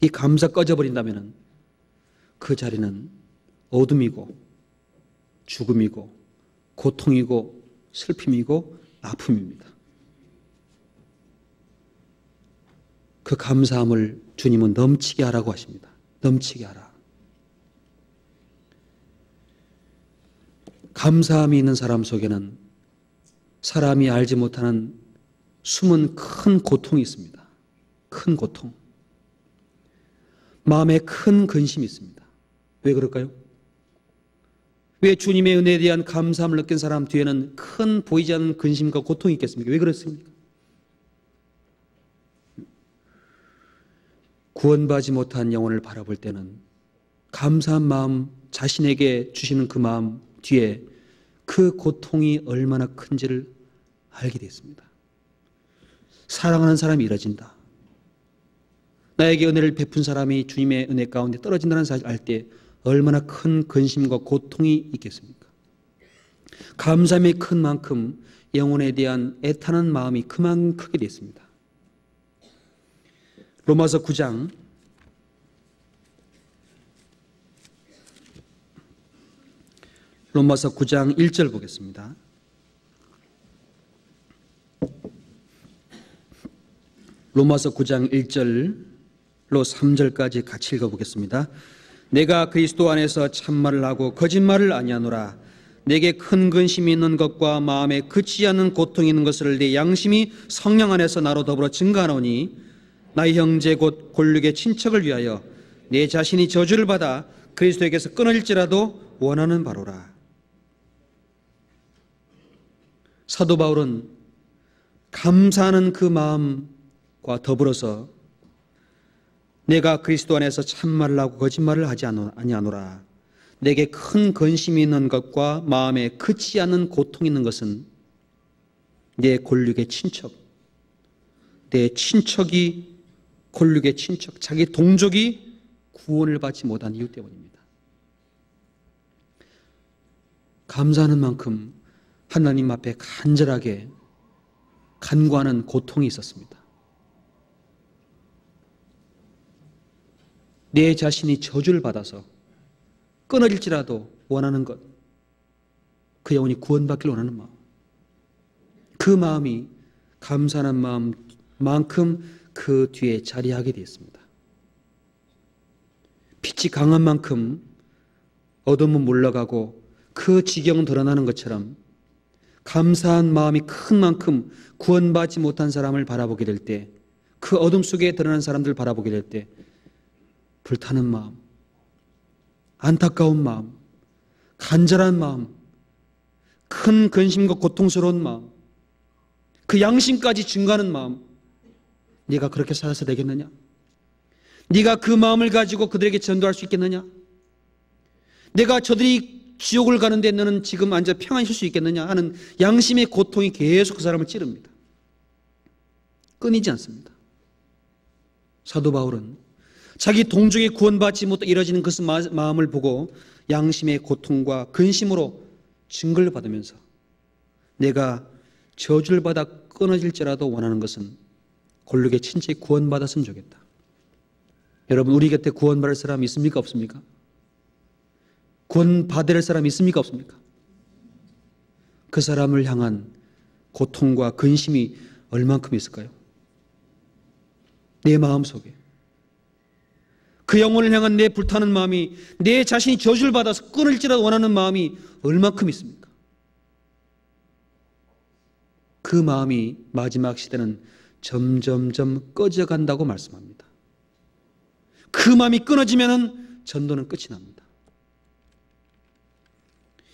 이 감사 꺼져버린다면 그 자리는 어둠이고 죽음이고 고통이고 슬픔이고 아픔입니다. 그 감사함을 주님은 넘치게 하라고 하십니다. 넘치게 하라. 감사함이 있는 사람 속에는 사람이 알지 못하는 숨은 큰 고통이 있습니다. 큰 고통. 마음에 큰 근심이 있습니다. 왜 그럴까요? 왜 주님의 은혜에 대한 감사함을 느낀 사람 뒤에는 큰 보이지 않는 근심과 고통이 있겠습니까? 왜 그렇습니까? 구원받지 못한 영혼을 바라볼 때는 감사한 마음, 자신에게 주시는 그 마음 뒤에 그 고통이 얼마나 큰지를 알게 됐습니다. 사랑하는 사람이 이뤄진다. 나에게 은혜를 베푼 사람이 주님의 은혜 가운데 떨어진다는 사실을 알 때 얼마나 큰 근심과 고통이 있겠습니까? 감사함이 큰 만큼 영혼에 대한 애타는 마음이 그만 크게 됐습니다. 로마서 9장 1절 보겠습니다. 로마서 9장 1절로 3절까지 같이 읽어보겠습니다. 내가 그리스도 안에서 참말을 하고 거짓말을 아니하노라. 내게 큰 근심이 있는 것과 마음에 그치지 않는 고통이 있는 것을 내 양심이 성령 안에서 나로 더불어 증거하노니 나의 형제 곧 골육의 친척을 위하여 내 자신이 저주를 받아 그리스도에게서 끊어질지라도 원하는 바로라. 사도 바울은 감사하는 그 마음과 더불어서 내가 그리스도 안에서 참말을 하고 거짓말을 하지 아니하노라. 내게 큰 근심이 있는 것과 마음에 그치지 않는 고통이 있는 것은 내 골육의 친척, 내 친척이 골육의 친척, 자기 동족이 구원을 받지 못한 이유 때문입니다. 감사하는 만큼 하나님 앞에 간절하게 간구하는 고통이 있었습니다. 내 자신이 저주를 받아서 끊어질지라도 원하는 것, 그 영혼이 구원받기를 원하는 마음, 그 마음이 감사하는 마음만큼 그 뒤에 자리하게 되었습니다. 빛이 강한 만큼 어둠은 물러가고 그 지경은 드러나는 것처럼 감사한 마음이 큰 만큼 구원받지 못한 사람을 바라보게 될 때, 그 어둠 속에 드러나는 사람들을 바라보게 될 때 불타는 마음, 안타까운 마음, 간절한 마음, 큰 근심과 고통스러운 마음, 그 양심까지 증가하는 마음, 네가 그렇게 살아서 되겠느냐? 네가 그 마음을 가지고 그들에게 전도할 수 있겠느냐? 내가 저들이 지옥을 가는데 너는 지금 앉아 평안히 쉴 수 있겠느냐 하는 양심의 고통이 계속 그 사람을 찌릅니다. 끊이지 않습니다. 사도 바울은 자기 동족이 구원받지 못해 이뤄지는 그 마음을 보고 양심의 고통과 근심으로 증거를 받으면서 내가 저주를 받아 끊어질지라도 원하는 것은 골육의 친척이 구원받았으면 좋겠다. 여러분, 우리 곁에 구원받을 사람이 있습니까? 없습니까? 구원받을 사람이 있습니까? 없습니까? 그 사람을 향한 고통과 근심이 얼만큼 있을까요? 내 마음속에 그 영혼을 향한 내 불타는 마음이, 내 자신이 저주를 받아서 끊을지라도 원하는 마음이 얼만큼 있습니까? 그 마음이 마지막 시대는 점점점 꺼져간다고 말씀합니다. 그 마음이 끊어지면 전도는 끝이 납니다.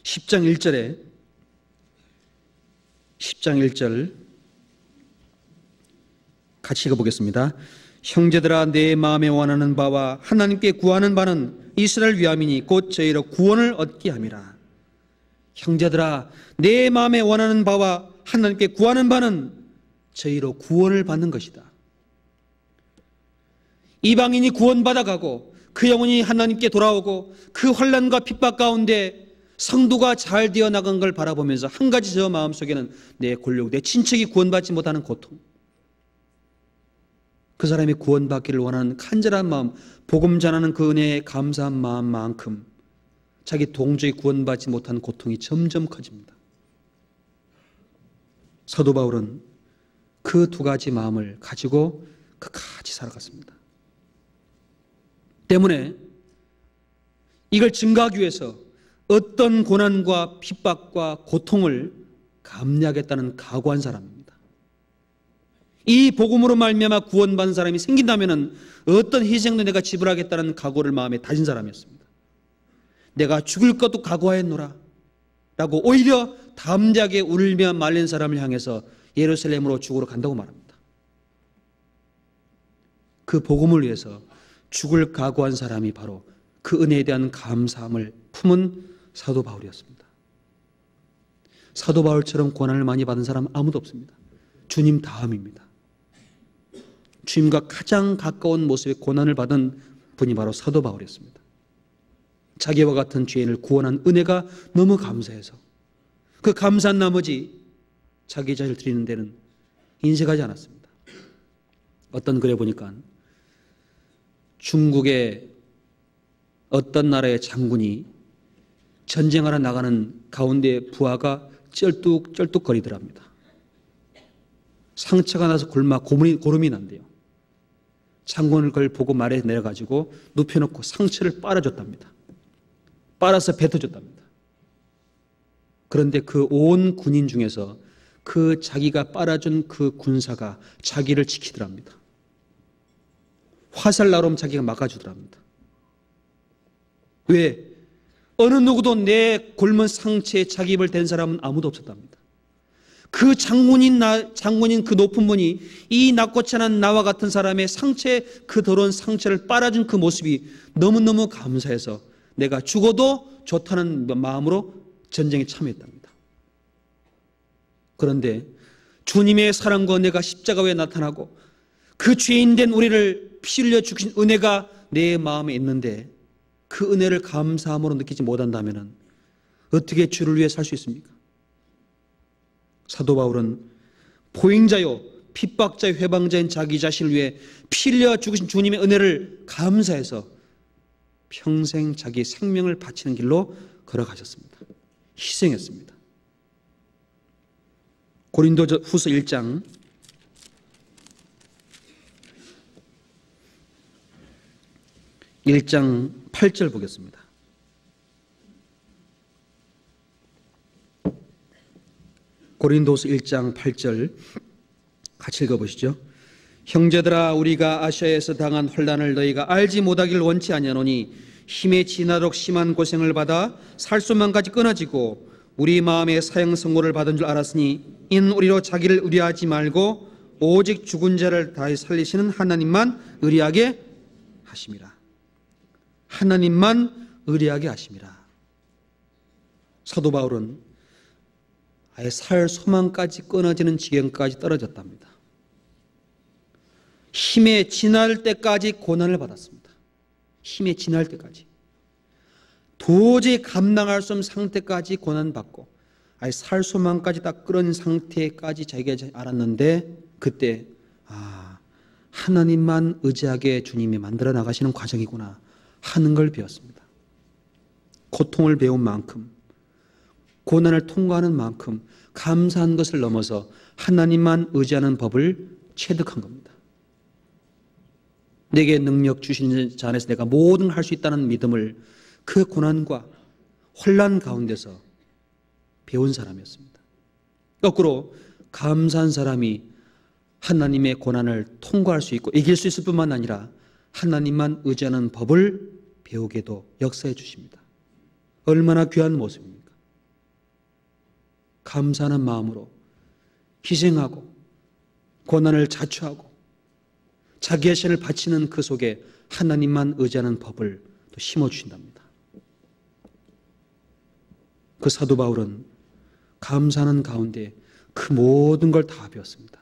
10장 1절 같이 읽어보겠습니다. 형제들아, 내 마음에 원하는 바와 하나님께 구하는 바는 이스라엘 위함이니 곧 저희로 구원을 얻게 함이라. 형제들아, 내 마음에 원하는 바와 하나님께 구하는 바는 저희로 구원을 받는 것이다. 이방인이 구원받아가고 그 영혼이 하나님께 돌아오고 그 환난과 핍박 가운데 성도가 잘 되어 나간 걸 바라보면서 한 가지 저 마음속에는 내 골육, 내 친척이 구원받지 못하는 고통, 그 사람이 구원받기를 원하는 간절한 마음, 복음 전하는 그 은혜에 감사한 마음만큼 자기 동족이 구원받지 못한 고통이 점점 커집니다. 사도 바울은 그 두 가지 마음을 가지고 끝까지 살아갔습니다. 때문에 이걸 증가하기 위해서 어떤 고난과 핍박과 고통을 감내하겠다는 각오한 사람입니다. 이 복음으로 말미암아 구원받은 사람이 생긴다면 어떤 희생도 내가 지불하겠다는 각오를 마음에 다진 사람이었습니다. 내가 죽을 것도 각오하였노라 라고 오히려 담대하게 울며 말린 사람을 향해서 예루살렘으로 죽으러 간다고 말합니다. 그 복음을 위해서 죽을 각오한 사람이 바로 그 은혜에 대한 감사함을 품은 사도 바울이었습니다. 사도 바울처럼 고난을 많이 받은 사람 아무도 없습니다. 주님 다음입니다. 주님과 가장 가까운 모습의 고난을 받은 분이 바로 사도 바울이었습니다. 자기와 같은 죄인을 구원한 은혜가 너무 감사해서 그 감사한 나머지 자기 자신을 드리는 데는 인색하지 않았습니다. 어떤 글에 보니까 중국의 어떤 나라의 장군이 전쟁하러 나가는 가운데 부하가 쩔뚝쩔뚝거리더랍니다. 상처가 나서 고름이 난대요. 장군을 그걸 보고 말에 내려가지고 눕혀놓고 상처를 빨아줬답니다. 빨아서 뱉어줬답니다. 그런데 그 온 군인 중에서 그 자기가 빨아준 그 군사가 자기를 지키더랍니다. 화살나름 자기가 막아주더랍니다. 왜? 어느 누구도 내 곪은 상처에 자기 입을 댄 사람은 아무도 없었답니다. 그 장군인 그 높은 분이 이 낙고찬한 나와 같은 사람의 상처에 그 더러운 상처를 빨아준 그 모습이 너무너무 감사해서 내가 죽어도 좋다는 마음으로 전쟁에 참여했답니다. 그런데 주님의 사랑과 은혜가 십자가에 나타나고 그 죄인된 우리를 피 흘려 주신 은혜가 내 마음에 있는데 그 은혜를 감사함으로 느끼지 못한다면 어떻게 주를 위해 살 수 있습니까? 사도 바울은 보행자요 핍박자요 회방자인 자기 자신을 위해 피 흘려 죽으신 주님의 은혜를 감사해서 평생 자기 생명을 바치는 길로 걸어가셨습니다. 희생했습니다. 고린도후서 1장 8절 보겠습니다. 고린도후서 1장 8절 같이 읽어보시죠. 형제들아 우리가 아시아에서 당한 환난을 너희가 알지 못하길 원치 아니하노니 힘에 지나도록 심한 고생을 받아 살수만까지 끊어지고 우리 마음에 사형선고를 받은 줄 알았으니 이는 우리로 자기를 의뢰하지 말고 오직 죽은 자를 다시 살리시는 하나님만 의뢰하게 하심이라. 하나님만 의뢰하게 하심이라. 사도 바울은 아예 살 소망까지 끊어지는 지경까지 떨어졌답니다. 힘에 지날 때까지 고난을 받았습니다. 힘에 지날 때까지. 도저히 감당할 수 없는 상태까지 고난받고 아예 살 소망까지 딱 끊은 상태까지 자기가 알았는데 그때 하나님만 의지하게 주님이 만들어 나가시는 과정이구나 하는 걸 배웠습니다. 고통을 배운 만큼 고난을 통과하는 만큼 감사한 것을 넘어서 하나님만 의지하는 법을 체득한 겁니다. 내게 능력 주신 자 안에서 내가 뭐든 할 수 있다는 믿음을 그 고난과 혼란 가운데서 배운 사람이었습니다. 거꾸로 감사한 사람이 하나님의 고난을 통과할 수 있고 이길 수 있을 뿐만 아니라 하나님만 의지하는 법을 배우게도 역사해 주십니다. 얼마나 귀한 모습입니까? 감사하는 마음으로 희생하고 고난을 자초하고 자기 자신을 바치는 그 속에 하나님만 의지하는 법을 또 심어주신답니다. 그 사도 바울은 감사하는 가운데 그 모든 걸 다 배웠습니다.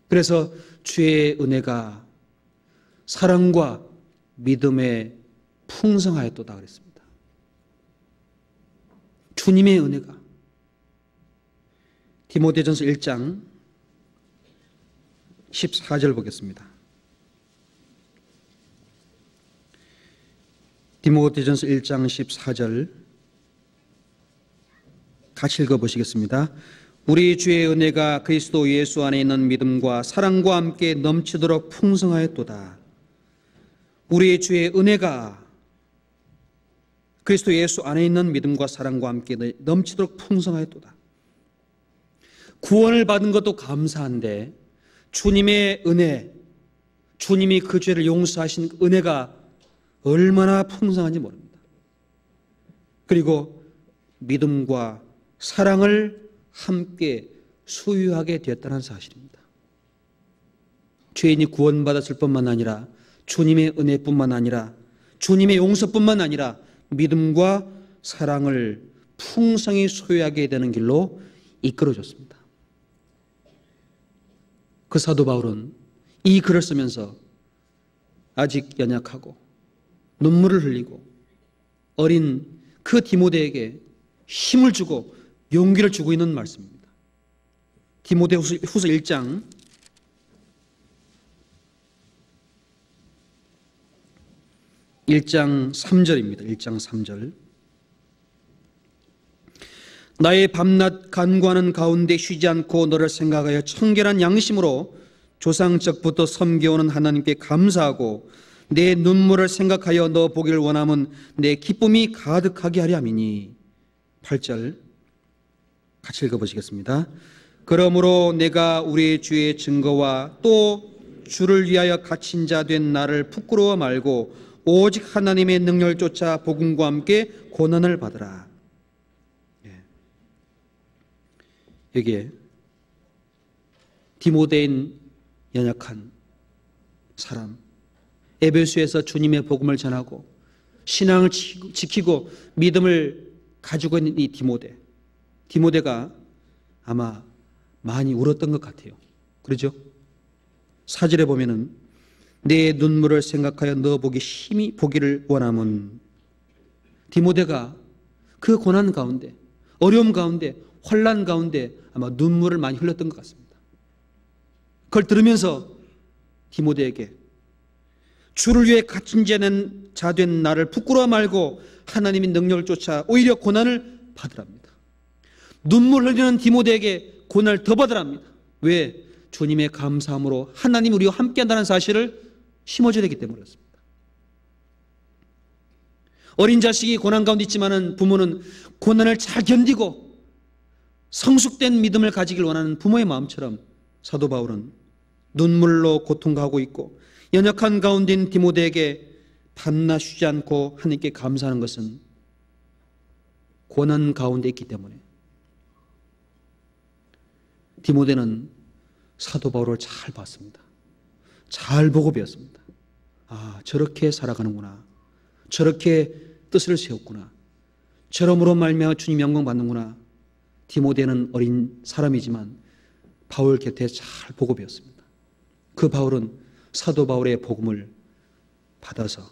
그래서 주의 은혜가 사랑과 믿음에 풍성하였도다 그랬습니다. 주님의 은혜가. 디모데전서 1장 14절 보겠습니다. 디모데전서 1장 14절 같이 읽어보시겠습니다. 우리 주의 은혜가 그리스도 예수 안에 있는 믿음과 사랑과 함께 넘치도록 풍성하였도다. 우리 주의 은혜가 그리스도 예수 안에 있는 믿음과 사랑과 함께 넘치도록 풍성하였도다. 구원을 받은 것도 감사한데 주님의 은혜, 주님이 그 죄를 용서하신 은혜가 얼마나 풍성한지 모릅니다. 그리고 믿음과 사랑을 함께 소유하게 되었다는 사실입니다. 죄인이 구원받았을 뿐만 아니라 주님의 은혜뿐만 아니라 주님의 용서뿐만 아니라 믿음과 사랑을 풍성히 소유하게 되는 길로 이끌어줬습니다. 그 사도 바울은 이 글을 쓰면서 아직 연약하고 눈물을 흘리고 어린 그 디모데에게 힘을 주고 용기를 주고 있는 말씀입니다. 디모데후서 1장 3절입니다. 1장 3절. 나의 밤낮 간구하는 가운데 쉬지 않고 너를 생각하여 청결한 양심으로 조상적부터 섬겨오는 하나님께 감사하고 내 눈물을 생각하여 너 보기를 원함은 내 기쁨이 가득하게 하려 함이니. 8절 같이 읽어보시겠습니다. 그러므로 내가 우리 주의 증거와 또 주를 위하여 갇힌 자 된 나를 부끄러워 말고 오직 하나님의 능력을 쫓아 복음과 함께 고난을 받으라. 여기에 디모데인 연약한 사람, 에베소에서 주님의 복음을 전하고 신앙을 지키고 믿음을 가지고 있는 이 디모데가 아마 많이 울었던 것 같아요. 그렇죠? 4절에 보면은 내 눈물을 생각하여 너 힘이 보기를 원함은. 디모데가 그 고난 가운데, 어려움 가운데, 환난 가운데 아마 눈물을 많이 흘렸던 것 같습니다. 그걸 들으면서 디모데에게 주를 위해 갇힌 자 된 나를 부끄러워 말고 하나님의 능력을 쫓아 오히려 고난을 받으랍니다. 눈물 흘리는 디모데에게 고난을 더 받으랍니다. 왜? 주님의 감사함으로 하나님이 우리와 함께한다는 사실을 심어줘야 되기 때문에 그렇습니다. 어린 자식이 고난 가운데 있지만은 부모는 고난을 잘 견디고 성숙된 믿음을 가지길 원하는 부모의 마음처럼 사도 바울은 눈물로 고통하고 있고 연약한 가운데인 디모데에게 밤낮 쉬지 않고 하나님께 감사하는 것은 고난 가운데 있기 때문에. 디모데는 사도 바울을 잘 봤습니다. 잘 보고 배웠습니다. 아, 저렇게 살아가는구나. 저렇게 뜻을 세웠구나. 저러므로 말미암아 주님 영광 받는구나. 디모데는 어린 사람이지만 바울 곁에 잘 보고 배웠습니다. 그 바울은 사도 바울의 복음을 받아서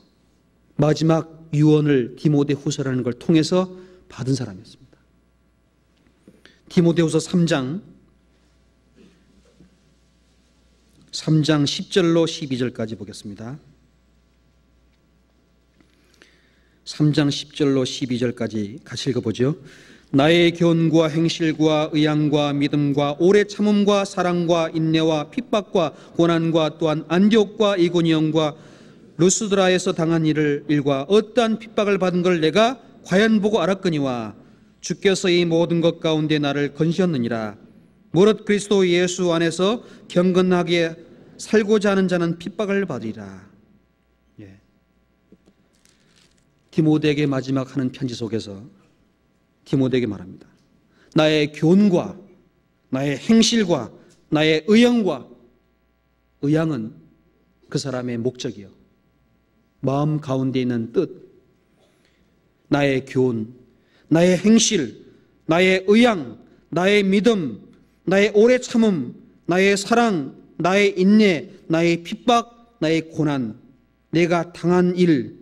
마지막 유언을 디모데후서라는 걸 통해서 받은 사람이었습니다. 디모데후서 3장 10절로 12절까지 보겠습니다. 3장 10절로 12절까지 같이 읽어보죠. 나의 교훈과 행실과 의향과 믿음과 오래 참음과 사랑과 인내와 핍박과 고난과 또한 안디옥과 이고니온과 루스드라에서 당한 일과 어떠한 핍박을 받은 걸 내가 과연 보고 알았거니와 주께서 이 모든 것 가운데 나를 건지었느니라. 무릇 그리스도 예수 안에서 경건하게 살고자 하는 자는 핍박을 받으리라. 디모데에게 마지막 하는 편지 속에서 디모데에게 말합니다. 나의 교훈과 나의 행실과 나의 의향과, 의향은 그 사람의 목적이요, 마음 가운데 있는 뜻, 나의 교훈, 나의 행실, 나의 의향, 나의 믿음, 나의 오래 참음, 나의 사랑, 나의 인내, 나의 핍박, 나의 고난, 내가 당한 일,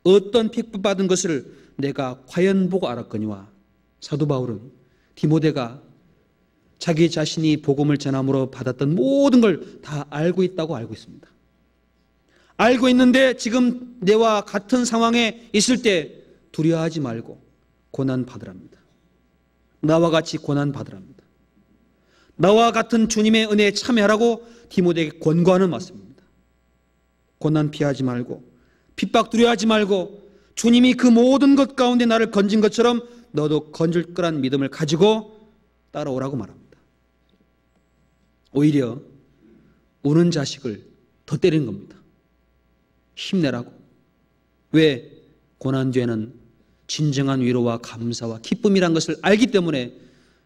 어떤 핍박받은 것을 내가 과연 보고 알았거니와. 사도 바울은 디모데가 자기 자신이 복음을 전함으로 받았던 모든 걸 다 알고 있다고 알고 있습니다. 알고 있는데 지금 내와 같은 상황에 있을 때 두려워하지 말고 고난 받으랍니다. 나와 같이 고난 받으랍니다. 나와 같은 주님의 은혜에 참여하라고 디모데에게 권고하는 말씀입니다. 고난 피하지 말고 핍박 두려워하지 말고 주님이 그 모든 것 가운데 나를 건진 것처럼 너도 건질 거란 믿음을 가지고 따라오라고 말합니다. 오히려 우는 자식을 더 때리는 겁니다. 힘내라고. 왜? 고난 뒤에는 진정한 위로와 감사와 기쁨이란 것을 알기 때문에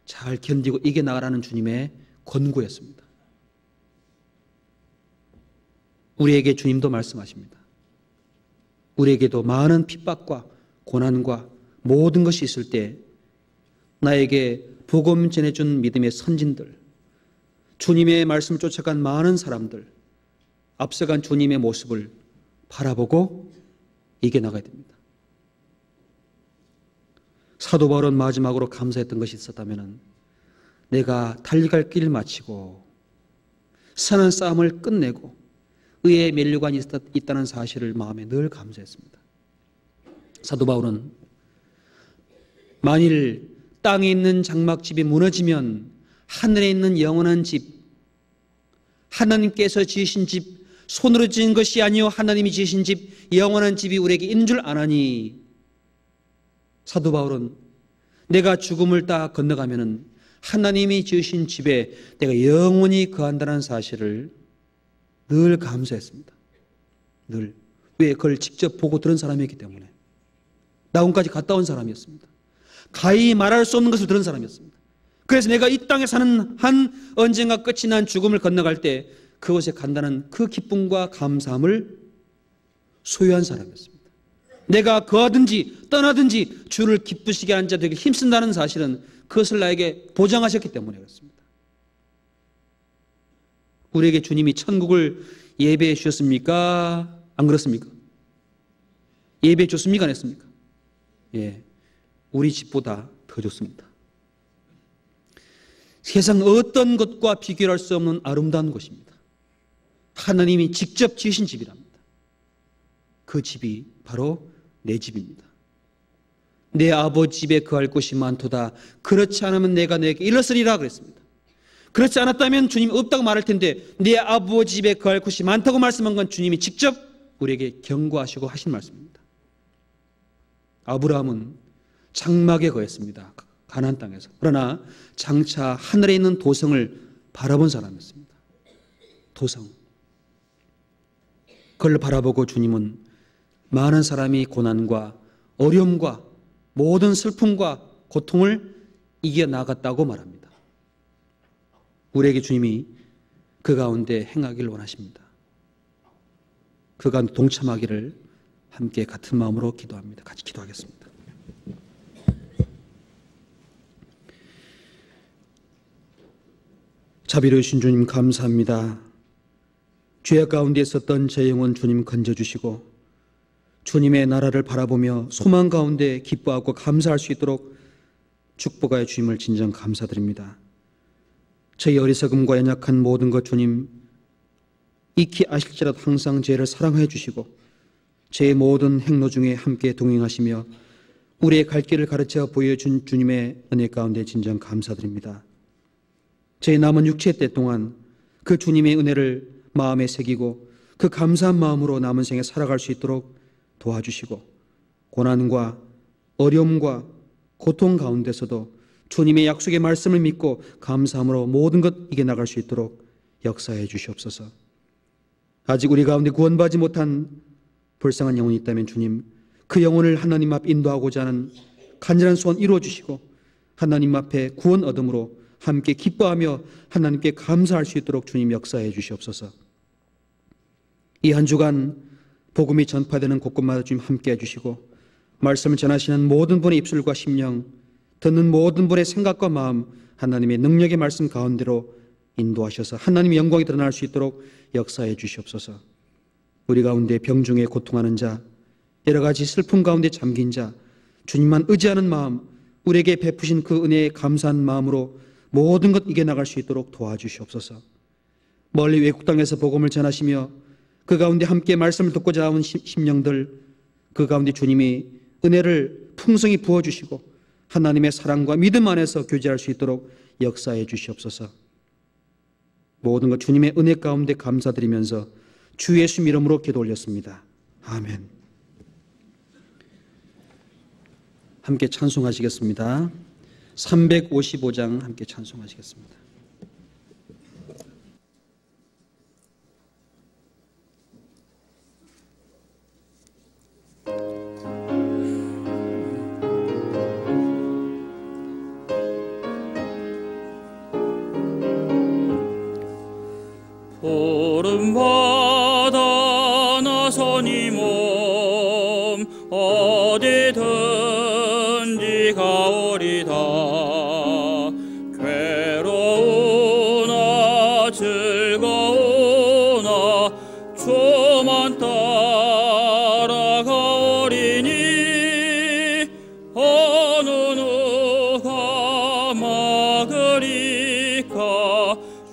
잘 견디고 이겨나가라는 주님의 권고였습니다. 우리에게 주님도 말씀하십니다. 우리에게도 많은 핍박과 고난과 모든 것이 있을 때 나에게 복음 전해준 믿음의 선진들, 주님의 말씀을 쫓아간 많은 사람들, 앞서간 주님의 모습을 바라보고 이겨나가야 됩니다. 사도 바울은 마지막으로 감사했던 것이 있었다면 내가 달려갈 길을 마치고 선한 싸움을 끝내고 의의 면류관이 있다는 사실을 마음에 늘 감사했습니다. 사도 바울은 만일 땅에 있는 장막집이 무너지면 하늘에 있는 영원한 집, 하나님께서 지으신 집, 손으로 지은 것이 아니요 하나님이 지으신 집, 영원한 집이 우리에게 있는 줄 아나니. 사도 바울은 내가 죽음을 다 건너가면은 하나님이 지으신 집에 내가 영원히 거한다는 사실을 늘 감사했습니다. 늘. 왜? 그걸 직접 보고 들은 사람이었기 때문에. 나온까지 갔다 온 사람이었습니다. 가히 말할 수 없는 것을 들은 사람이었습니다. 그래서 내가 이 땅에 사는 한 언젠가 끝이 난 죽음을 건너갈 때 그곳에 간다는 그 기쁨과 감사함을 소유한 사람이었습니다. 내가 거하든지 떠나든지 주를 기쁘시게 하는 자 되길 힘쓴다는 사실은 그것을 나에게 보장하셨기 때문에 그렇습니다. 우리에게 주님이 천국을 예배해 주셨습니까? 안 그렇습니까? 예배해 줬습니까? 안 했습니까? 예, 우리 집보다 더 좋습니다. 세상 어떤 것과 비교할 수 없는 아름다운 곳입니다. 하나님이 직접 지으신 집이랍니다. 그 집이 바로 내 집입니다. 내 아버지 집에 거할 곳이 많도다. 그렇지 않으면 내가 너에게 일렀으리라 그랬습니다. 그렇지 않았다면 주님이 없다고 말할 텐데 내 아버지 집에 거할 곳이 많다고 말씀한 건 주님이 직접 우리에게 경고하시고 하신 말씀입니다. 아브라함은 장막에 거했습니다. 가나안 땅에서. 그러나 장차 하늘에 있는 도성을 바라본 사람이었습니다. 도성. 그걸 바라보고 주님은 많은 사람이 고난과 어려움과 모든 슬픔과 고통을 이겨나갔다고 말합니다. 우리에게 주님이 그 가운데 행하기를 원하십니다. 그 가운데 동참하기를 함께 같은 마음으로 기도합니다. 같이 기도하겠습니다. 자비로우신 주님 감사합니다. 죄악 가운데 있었던 제 영혼 주님 건져주시고 주님의 나라를 바라보며 소망 가운데 기뻐하고 감사할 수 있도록 축복하여 주님을 진정 감사드립니다. 저희 어리석음과 연약한 모든 것 주님 익히 아실지라도 항상 죄를 사랑해 주시고 제 모든 행로 중에 함께 동행하시며 우리의 갈 길을 가르쳐 보여준 주님의 은혜 가운데 진정 감사드립니다. 제 남은 육체 때 동안 그 주님의 은혜를 마음에 새기고 그 감사한 마음으로 남은 생에 살아갈 수 있도록 도와주시고 고난과 어려움과 고통 가운데서도 주님의 약속의 말씀을 믿고 감사함으로 모든 것 이겨나갈 수 있도록 역사해 주시옵소서. 아직 우리 가운데 구원받지 못한 불쌍한 영혼이 있다면 주님 그 영혼을 하나님 앞 인도하고자 하는 간절한 소원 이루어 주시고 하나님 앞에 구원 얻음으로 함께 기뻐하며 하나님께 감사할 수 있도록 주님 역사해 주시옵소서. 이 한 주간 복음이 전파되는 곳곳마다 주님 함께 해주시고 말씀을 전하시는 모든 분의 입술과 심령, 듣는 모든 분의 생각과 마음 하나님의 능력의 말씀 가운데로 인도하셔서 하나님의 영광이 드러날 수 있도록 역사해 주시옵소서. 우리 가운데 병중에 고통하는 자, 여러 가지 슬픔 가운데 잠긴 자, 주님만 의지하는 마음, 우리에게 베푸신 그 은혜에 감사한 마음으로 모든 것 이겨나갈 수 있도록 도와주시옵소서. 멀리 외국 땅에서 복음을 전하시며 그 가운데 함께 말씀을 듣고자 나온 심령들, 그 가운데 주님이 은혜를 풍성히 부어주시고 하나님의 사랑과 믿음 안에서 교제할 수 있도록 역사해 주시옵소서. 모든 것 주님의 은혜 가운데 감사드리면서 주 예수 이름으로 기도 올렸습니다. 아멘. 함께 찬송하시겠습니다. 355장 함께 찬송하시겠습니다. 보름받아 나서니 몸 어디든지 가오리다. 괴로우나 즐거우나 주만 따라가오리니 어느 누가 막으리까.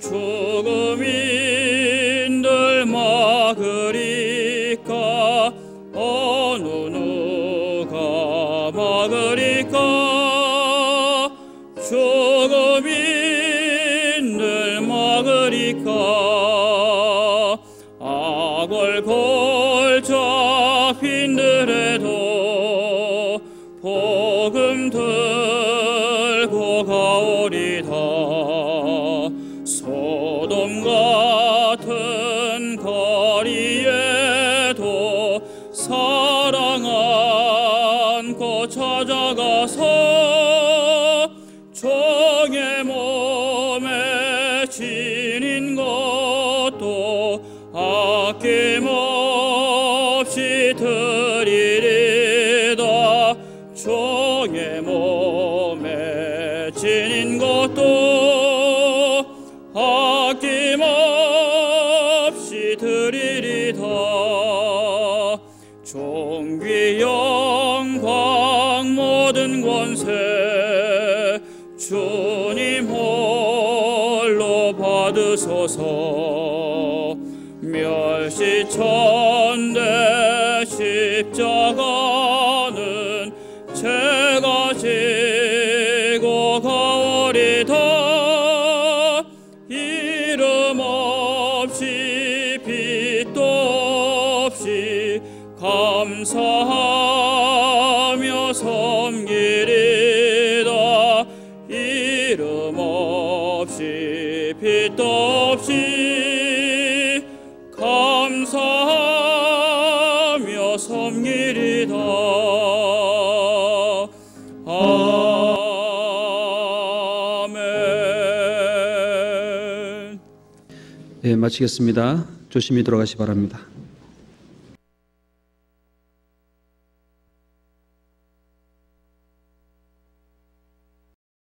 죽음인들 막으리까. 어느 누가 막으리까. 죽음인들 막으리까. 악을 골자 빈들에도 복음 들고 가오리다. 소돔 같은 거리에도 사랑 안고 찾아가서 종의 몸에 지닌 것도 아낌없이 드리리다. 종의 몸에 지닌 것도 아낌없이 드리리다. 존귀 영광 모든 권세 주님 홀로 받으소서. 멸시천대 십자가는 제가 지고 가오리다. 이름 없이 빛도 없이 감사하며 섬기리다. 이름 없이 빛도 없이 감사하며 섬기리다. 아멘. 네, 마치겠습니다. 조심히 돌아가시 바랍니다.